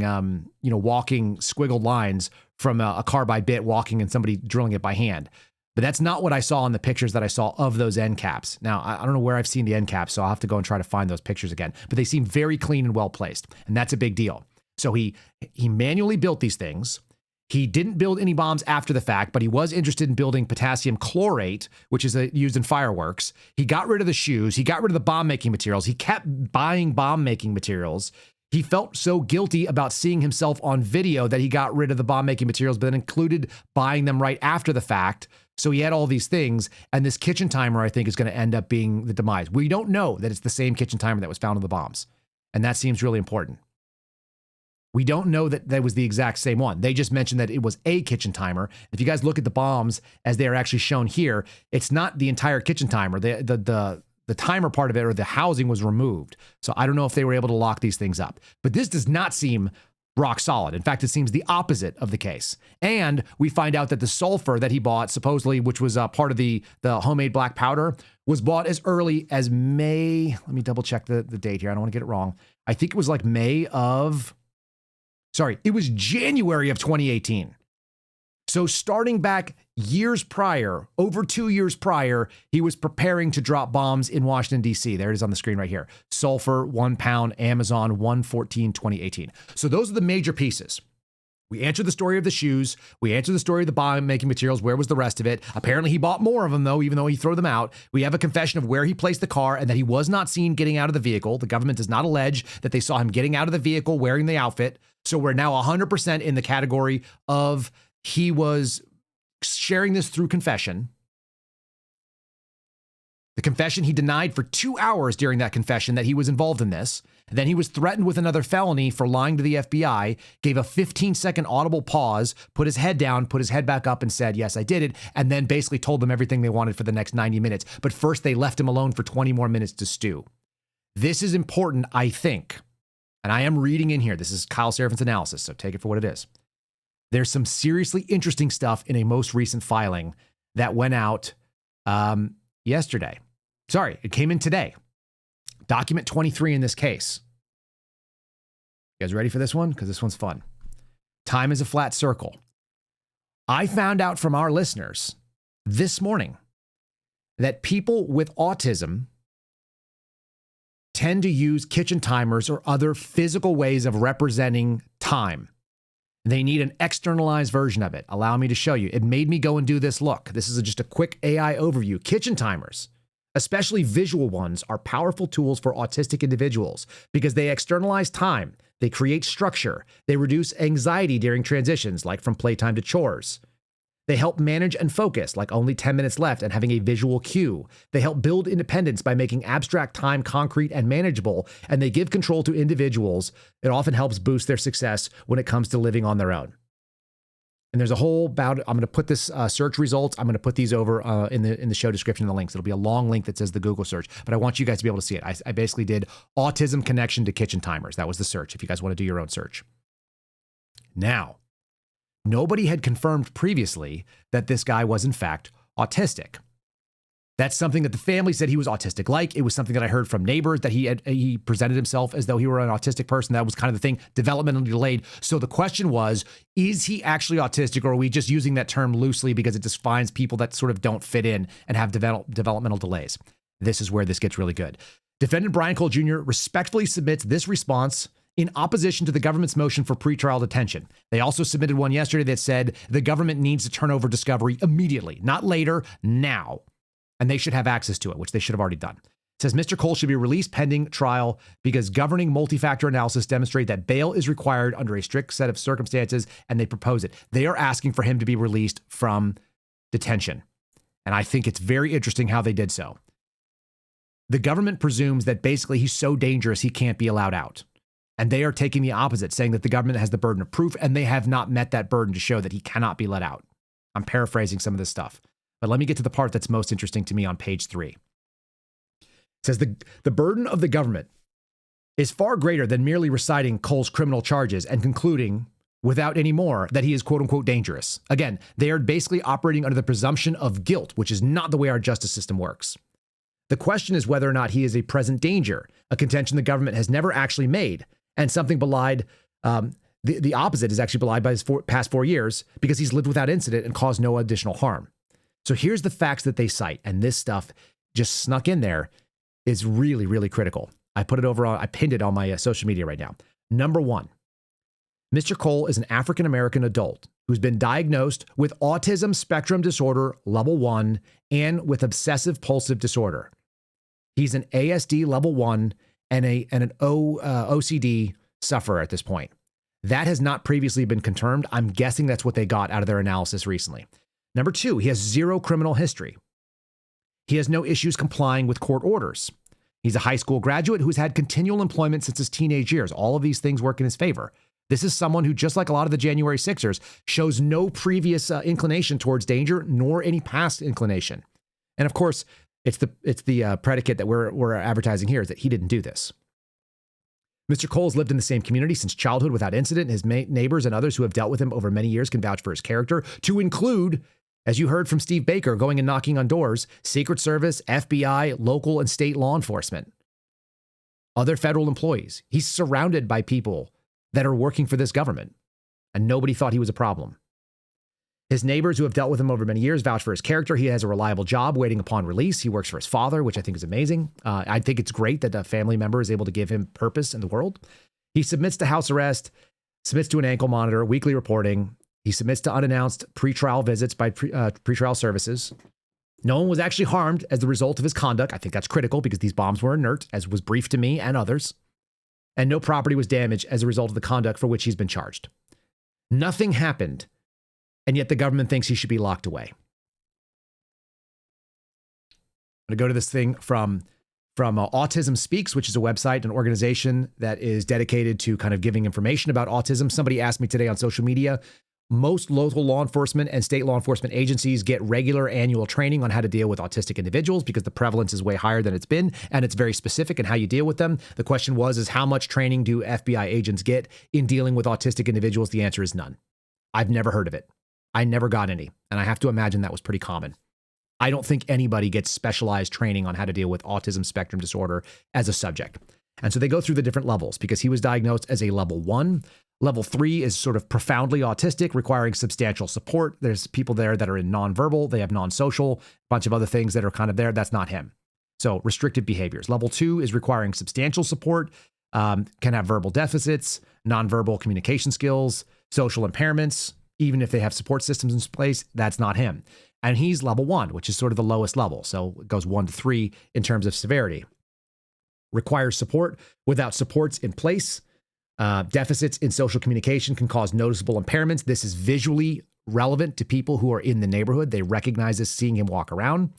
squiggled lines from a carbide bit walking and somebody drilling it by hand. But that's not what I saw in the pictures that I saw of those end caps. Now, I don't know where I've seen the end caps, so I'll have to go and try to find those pictures again. But they seem very clean and well placed, and that's a big deal. So he manually built these things. He didn't build any bombs after the fact, but he was interested in building potassium chlorate, which is used in fireworks. He got rid of the shoes. He got rid of the bomb-making materials. He kept buying bomb-making materials. He felt so guilty about seeing himself on video that he got rid of the bomb-making materials, but then included buying them right after the fact. So he had all these things, and this kitchen timer, I think, is going to end up being the demise. We don't know that it's the same kitchen timer that was found in the bombs, and that seems really important. We don't know that that was the exact same one. They just mentioned that it was a kitchen timer. If you guys look at the bombs as they are actually shown here, it's not the entire kitchen timer. The timer part of it, or the housing, was removed. So I don't know if they were able to lock these things up. But this does not seem rock solid. In fact, it seems the opposite of the case. And we find out that the sulfur that he bought, supposedly, which was part of the homemade black powder, was bought as early as May. Let me double check the date here. I don't want to get it wrong. I think it was like it was January of 2018. So starting back years prior, over 2 years prior, he was preparing to drop bombs in Washington, D.C. There it is on the screen right here. Sulfur, 1 pound, Amazon, 1/14/2018. So those are the major pieces. We answered the story of the shoes. We answered the story of the bomb-making materials. Where was the rest of it? Apparently, he bought more of them, though, even though he threw them out. We have a confession of where he placed the car and that he was not seen getting out of the vehicle. The government does not allege that they saw him getting out of the vehicle wearing the outfit. So we're now 100% in the category of he was sharing this through confession. The confession, he denied for 2 hours during that confession that he was involved in this. Then he was threatened with another felony for lying to the FBI, gave a 15-second audible pause, put his head down, put his head back up and said, yes, I did it, and then basically told them everything they wanted for the next 90 minutes. But first, they left him alone for 20 more minutes to stew. This is important, I think, and I am reading in here. This is Kyle Seraphin's analysis, so take it for what it is. There's some seriously interesting stuff in a most recent filing that went out yesterday. Sorry, it came in today. Document 23 in this case. You guys ready for this one? Because this one's fun. Time is a flat circle. I found out from our listeners this morning that people with autism tend to use kitchen timers or other physical ways of representing time. They need an externalized version of it. Allow me to show you. It made me go and do this. Look, this is just a quick AI overview. Kitchen timers, especially visual ones, are powerful tools for autistic individuals because they externalize time, they create structure, they reduce anxiety during transitions, like from playtime to chores. They help manage and focus, like only 10 minutes left and having a visual cue. They help build independence by making abstract time concrete and manageable, and they give control to individuals. It often helps boost their success when it comes to living on their own. And there's a whole about, I'm going to put this search results, I'm going to put these over in the show description in the links. It'll be a long link that says the Google search, but I want you guys to be able to see it. I basically did autism connection to kitchen timers. That was the search, if you guys want to do your own search. Now, nobody had confirmed previously that this guy was in fact autistic. That's something that the family said he was autistic-like. It was something that I heard from neighbors that he presented himself as though he were an autistic person. That was kind of the thing, developmentally delayed. So the question was, is he actually autistic, or are we just using that term loosely because it defines people that sort of don't fit in and have developmental delays? This is where this gets really good. Defendant Brian Cole Jr. respectfully submits this response in opposition to the government's motion for pretrial detention. They also submitted one yesterday that said the government needs to turn over discovery immediately, not later, now. And they should have access to it, which they should have already done. It says Mr. Cole should be released pending trial because governing multi-factor analysis demonstrate that bail is required under a strict set of circumstances, and they propose it. They are asking for him to be released from detention. And I think it's very interesting how they did so. The government presumes that basically he's so dangerous he can't be allowed out. And they are taking the opposite, saying that the government has the burden of proof, and they have not met that burden to show that he cannot be let out. I'm paraphrasing some of this stuff. But let me get to the part that's most interesting to me on page 3. It says the burden of the government is far greater than merely reciting Cole's criminal charges and concluding without any more that he is quote unquote dangerous. Again, they are basically operating under the presumption of guilt, which is not the way our justice system works. The question is whether or not he is a present danger, a contention the government has never actually made, and something belied, the opposite is actually belied by his past 4 years because he's lived without incident and caused no additional harm. So here's the facts that they cite, and this stuff just snuck in there is really, really critical. I pinned it on my social media right now. Number 1, Mr. Cole is an African-American adult who's been diagnosed with autism spectrum disorder level 1 and with obsessive compulsive disorder. He's an ASD level 1 and an OCD sufferer at this point. That has not previously been confirmed. I'm guessing that's what they got out of their analysis recently. Number 2, he has 0 criminal history. He has no issues complying with court orders. He's a high school graduate who's had continual employment since his teenage years. All of these things work in his favor. This is someone who, just like a lot of the January 6ers, shows no previous inclination towards danger, nor any past inclination. And of course, it's the predicate that we're advertising here is that he didn't do this. Mr. Cole has lived in the same community since childhood without incident. His neighbors and others who have dealt with him over many years can vouch for his character, to include, as you heard from Steve Baker, going and knocking on doors, Secret Service, FBI, local and state law enforcement, other federal employees. He's surrounded by people that are working for this government, and nobody thought he was a problem. His neighbors who have dealt with him over many years vouch for his character. He has a reliable job waiting upon release. He works for his father, which I think is amazing. I think it's great that a family member is able to give him purpose in the world. He submits to house arrest, submits to an ankle monitor, weekly reporting. He submits to unannounced pretrial visits by pretrial services. No one was actually harmed as the result of his conduct. I think that's critical because these bombs were inert, as was briefed to me and others. And no property was damaged as a result of the conduct for which he's been charged. Nothing happened, and yet the government thinks he should be locked away. I'm going to go to this thing from Autism Speaks, which is a website, an organization that is dedicated to kind of giving information about autism. Somebody asked me today on social media, most local law enforcement and state law enforcement agencies get regular annual training on how to deal with autistic individuals because the prevalence is way higher than it's been, and it's very specific in how you deal with them. The question is how much training do FBI agents get in dealing with autistic individuals? The answer is none. I've never heard of it. I never got any, and I have to imagine that was pretty common. I don't think anybody gets specialized training on how to deal with autism spectrum disorder as a subject. And so they go through the different levels because he was diagnosed as a level 1. Level 3 is sort of profoundly autistic, requiring substantial support. There's people there that are in nonverbal. They have non-social, a bunch of other things that are kind of there. That's not him. So restrictive behaviors. Level 2 is requiring substantial support, can have verbal deficits, nonverbal communication skills, social impairments, even if they have support systems in place, that's not him. And he's level 1, which is sort of the lowest level. So it goes 1 to 3 in terms of severity. Requires support. Without supports in place, deficits in social communication can cause noticeable impairments. This is visually relevant to people who are in the neighborhood. They recognize this seeing him walk around.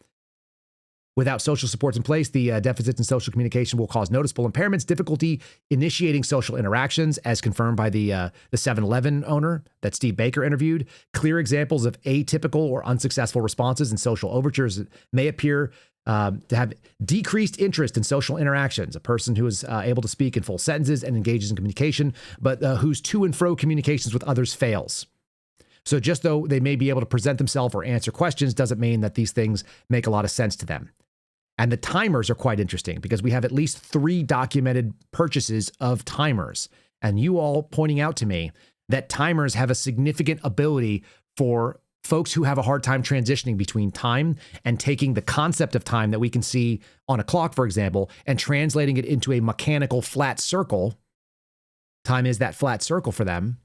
Without social supports in place, the deficits in social communication will cause noticeable impairments, difficulty initiating social interactions, as confirmed by the 7-Eleven owner that Steve Baker interviewed. Clear examples of atypical or unsuccessful responses and social overtures may appear to have decreased interest in social interactions. A person who is able to speak in full sentences and engages in communication, but whose to and fro communications with others fails. So just though they may be able to present themselves or answer questions doesn't mean that these things make a lot of sense to them. And the timers are quite interesting because we have at least 3 documented purchases of timers. And you all pointing out to me that timers have a significant ability for folks who have a hard time transitioning between time and taking the concept of time that we can see on a clock, for example, and translating it into a mechanical flat circle. Time is that flat circle for them.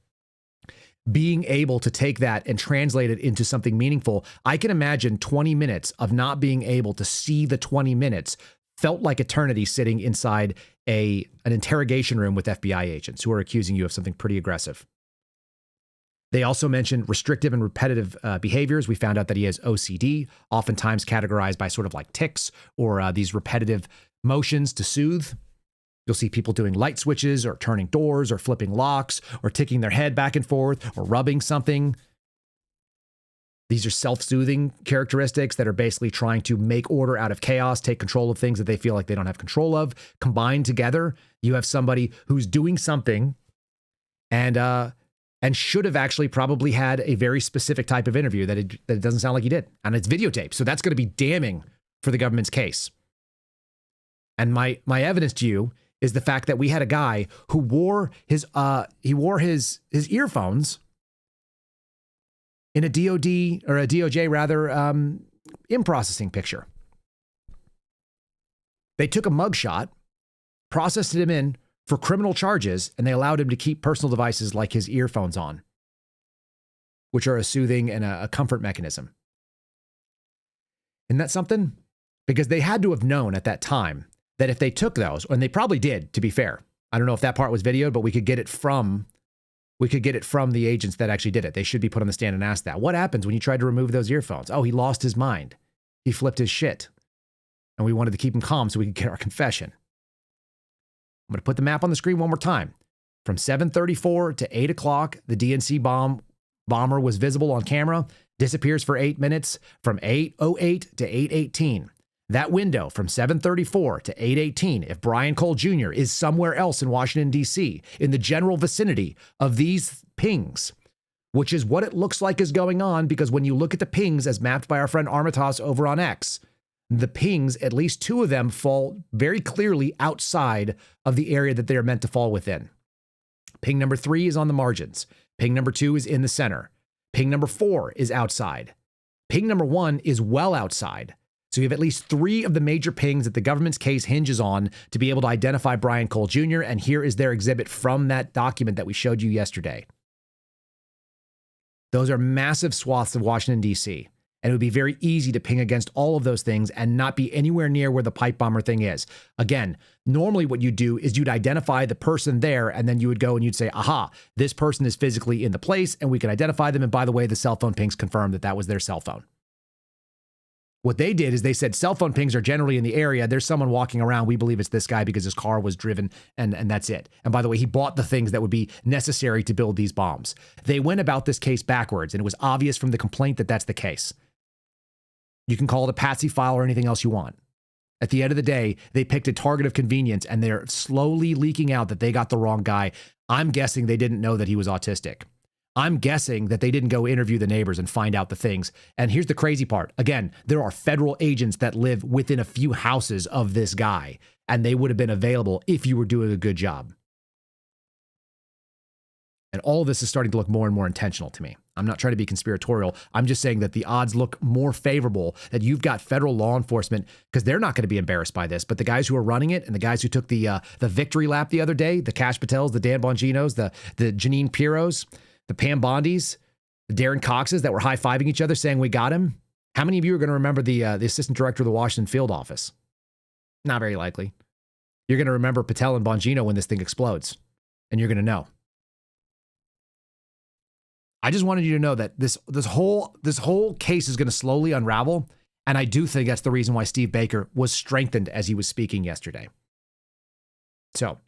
Being able to take that and translate it into something meaningful. I can imagine 20 minutes of not being able to see the 20 minutes felt like eternity sitting inside an interrogation room with FBI agents who are accusing you of something pretty aggressive. They also mentioned restrictive and repetitive behaviors. We found out that he has OCD, oftentimes categorized by sort of like tics or these repetitive motions to soothe. You'll see people doing light switches or turning doors or flipping locks or ticking their head back and forth or rubbing something. These are self-soothing characteristics that are basically trying to make order out of chaos, take control of things that they feel like they don't have control of. Combined together, you have somebody who's doing something and should have actually probably had a very specific type of interview that it doesn't sound like he did. And it's videotaped. So that's going to be damning for the government's case. And my evidence to you is the fact that we had a guy who wore his earphones in a DOD or a DOJ rather in-processing picture. They took a mugshot, processed him in for criminal charges, and they allowed him to keep personal devices like his earphones on, which are a soothing and a comfort mechanism. Isn't that something? Because they had to have known at that time that if they took those, and they probably did, to be fair. I don't know if that part was videoed, but we could get it from the agents that actually did it. They should be put on the stand and asked that. What happens when you tried to remove those earphones? Oh, he lost his mind. He flipped his shit. And we wanted to keep him calm so we could get our confession. I'm going to put the map on the screen one more time. From 7:34 to 8 o'clock, the DNC bomber was visible on camera, disappears for 8 minutes from 8:08 to 8:18. That window from 7:34 to 8:18, if Brian Cole Jr. is somewhere else in Washington, D.C., in the general vicinity of these pings, which is what it looks like is going on, because when you look at the pings as mapped by our friend Armitage over on X, the pings, at least 2 of them, fall very clearly outside of the area that they are meant to fall within. Ping number 3 is on the margins. Ping number 2 is in the center. Ping number 4 is outside. Ping number 1 is well outside. So you have at least 3 of the major pings that the government's case hinges on to be able to identify Brian Cole Jr., and here is their exhibit from that document that we showed you yesterday. Those are massive swaths of Washington, D.C., and it would be very easy to ping against all of those things and not be anywhere near where the pipe bomber thing is. Again, normally what you do is you'd identify the person there, and then you would go and you'd say, aha, this person is physically in the place, and we can identify them, and by the way, the cell phone pings confirmed that that was their cell phone. What they did is they said cell phone pings are generally in the area. There's someone walking around. We believe it's this guy because his car was driven, and that's it. And by the way, he bought the things that would be necessary to build these bombs. They went about this case backwards, and it was obvious from the complaint that that's the case. You can call it a patsy file or anything else you want. At the end of the day, they picked a target of convenience, and they're slowly leaking out that they got the wrong guy. I'm guessing they didn't know that he was autistic. I'm guessing that they didn't go interview the neighbors and find out the things. And here's the crazy part. Again, there are federal agents that live within a few houses of this guy, and they would have been available if you were doing a good job. And all of this is starting to look more and more intentional to me. I'm not trying to be conspiratorial. I'm just saying that the odds look more favorable that you've got federal law enforcement, because they're not going to be embarrassed by this. But the guys who are running it and the guys who took the victory lap the other day, the Kash Patels, the Dan Bonginos, the Janine Pirros, the Pam Bondis, the Darren Coxes that were high-fiving each other saying we got him. How many of you are going to remember the assistant director of the Washington field office? Not very likely. You're going to remember Patel and Bongino when this thing explodes, and you're going to know. I just wanted you to know that this whole case is going to slowly unravel, and I do think that's the reason why Steve Baker was strengthened as he was speaking yesterday. So,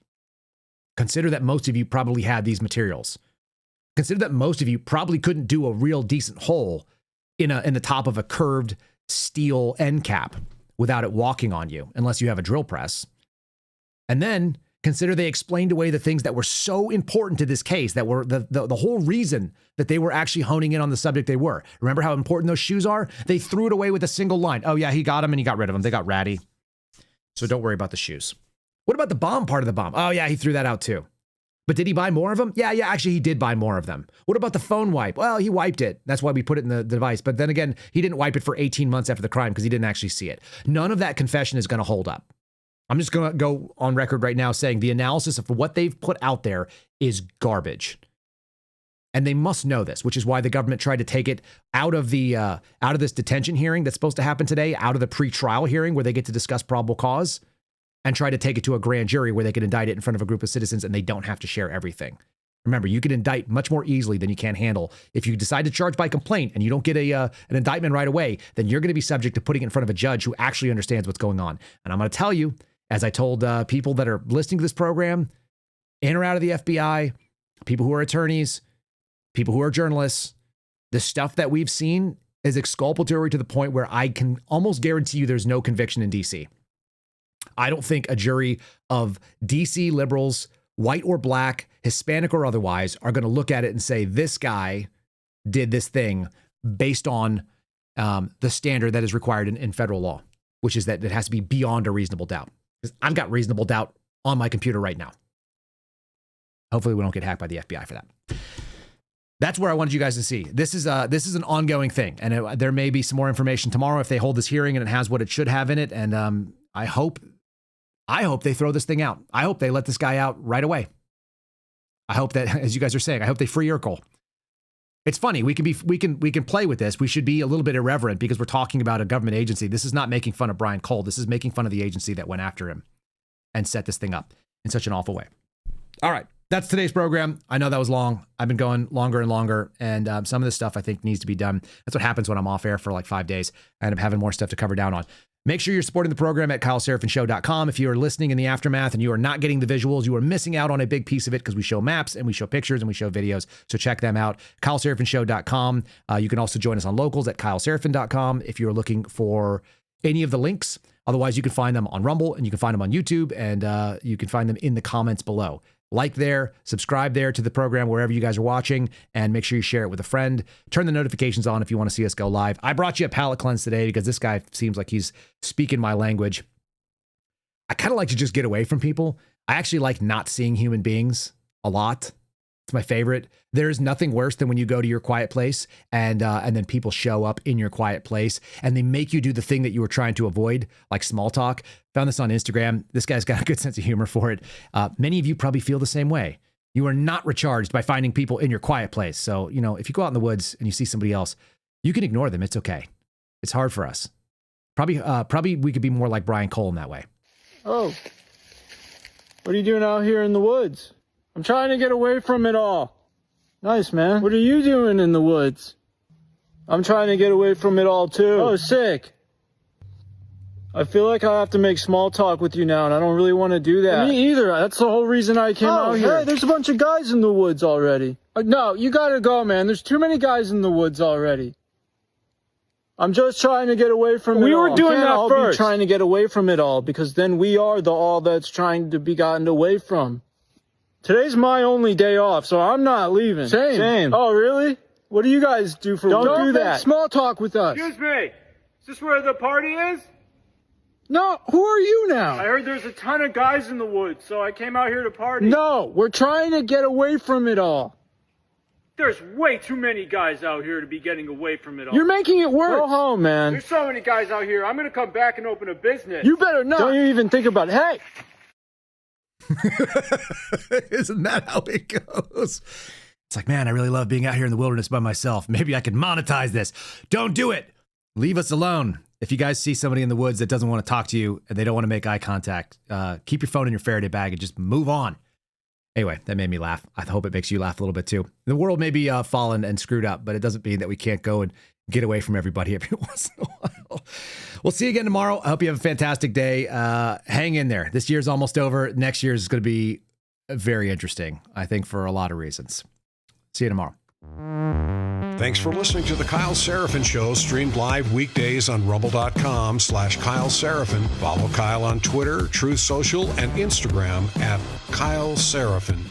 consider that most of you probably had these materials. Consider that most of you probably couldn't do a real decent hole in the top of a curved steel end cap without it walking on you, unless you have a drill press. And then consider they explained away the things that were so important to this case, that were the whole reason that they were actually honing in on the subject they were. Remember how important those shoes are? They threw it away with a single line. Oh yeah, he got them and he got rid of them. They got ratty. So don't worry about the shoes. What about the bomb part of the bomb? Oh yeah, he threw that out too. But did he buy more of them? Yeah, actually he did buy more of them. What about the phone wipe? Well, he wiped it. That's why we put it in the device. But then again, he didn't wipe it for 18 months after the crime because he didn't actually see it. None of that confession is going to hold up. I'm just going to go on record right now saying the analysis of what they've put out there is garbage. And they must know this, which is why the government tried to take it out of this detention hearing that's supposed to happen today, out of the pre-trial hearing where they get to discuss probable cause, and try to take it to a grand jury where they can indict it in front of a group of citizens and they don't have to share everything. Remember, you can indict much more easily than you can handle. If you decide to charge by complaint and you don't get an indictment right away, then you're going to be subject to putting it in front of a judge who actually understands what's going on. And I'm going to tell you, as I told people that are listening to this program, in or out of the FBI, people who are attorneys, people who are journalists, the stuff that we've seen is exculpatory to the point where I can almost guarantee you there's no conviction in DC. I don't think a jury of DC liberals, white or black, Hispanic or otherwise, are going to look at it and say, this guy did this thing based on the standard that is required in federal law, which is that it has to be beyond a reasonable doubt. Because I've got reasonable doubt on my computer right now. Hopefully we don't get hacked by the FBI for that. That's where I wanted you guys to see. This is an ongoing thing, and there may be some more information tomorrow if they hold this hearing and it has what it should have in it. And I hope they throw this thing out. I hope they let this guy out right away. I hope that, as you guys are saying, I hope they free Urkel. It's funny. We can play with this. We should be a little bit irreverent because we're talking about a government agency. This is not making fun of Brian Cole. This is making fun of the agency that went after him and set this thing up in such an awful way. All right. That's today's program. I know that was long. I've been going longer and longer, and some of this stuff I think needs to be done. That's what happens when I'm off air for like 5 days. I end up having more stuff to cover down on. Make sure you're supporting the program at KyleSeraphinShow.com. If you are listening in the aftermath and you are not getting the visuals, you are missing out on a big piece of it because we show maps and we show pictures and we show videos. So check them out. KyleSeraphinShow.com. You can also join us on locals at KyleSeraphin.com if you're looking for any of the links. Otherwise, you can find them on Rumble and you can find them on YouTube, and you can find them in the comments below. Like there, subscribe there to the program wherever you guys are watching, and make sure you share it with a friend. Turn the notifications on if you want to see us go live. I brought you a palate cleanse today because this guy seems like he's speaking my language. I kind of like to just get away from people. I actually like not seeing human beings a lot. It's my favorite. There's nothing worse than when you go to your quiet place and then people show up in your quiet place and they make you do the thing that you were trying to avoid, like small talk. Found this on Instagram. This guy's got a good sense of humor for it. Many of you probably feel the same way. You are not recharged by finding people in your quiet place. So, you know, if you go out in the woods and you see somebody else, you can ignore them. It's okay. It's hard for us. Probably we could be more like Brian Cole in that way. Oh, what are you doing out here in the woods? I'm trying to get away from it all. Nice, man. What are you doing in the woods? I'm trying to get away from it all, too. Oh, sick. I feel like I have to make small talk with you now, and I don't really want to do that. Me either. That's the whole reason I came out here. Hey, there's a bunch of guys in the woods already. No, you gotta go, man. There's too many guys in the woods already. I'm just trying to get away from it all. We were doing that first. Be trying to get away from it all, because then we are the all that's trying to be gotten away from. Today's my only day off, so I'm not leaving. Same. Oh, really? What do you guys do for work? Don't do that. Small talk with us. Excuse me. Is this where the party is? No, who are you now? I heard there's a ton of guys in the woods, so I came out here to party. No, we're trying to get away from it all. There's way too many guys out here to be getting away from it all. You're making it worse. Go home, man. There's so many guys out here. I'm going to come back and open a business. You better not. Don't you even think about it. Hey! Isn't that how it goes? It's like, man, I really love being out here in the wilderness by myself. Maybe I could monetize this. Don't do it. Leave us alone. If you guys see somebody in the woods that doesn't want to talk to you and they don't want to make eye contact, keep your phone in your Faraday bag and just move on. Anyway, that made me laugh. I hope it makes you laugh a little bit too. The world may be fallen and screwed up, but it doesn't mean that we can't go and get away from everybody every once in a while. We'll see you again tomorrow. I hope you have a fantastic day. Hang in there. This year's almost over. Next year is going to be very interesting, I think, for a lot of reasons. See you tomorrow. Thanks for listening to The Kyle Seraphin Show, streamed live weekdays on rumble.com/Kyle Seraphin. Follow Kyle on Twitter, Truth Social, and Instagram @Kyle Seraphin.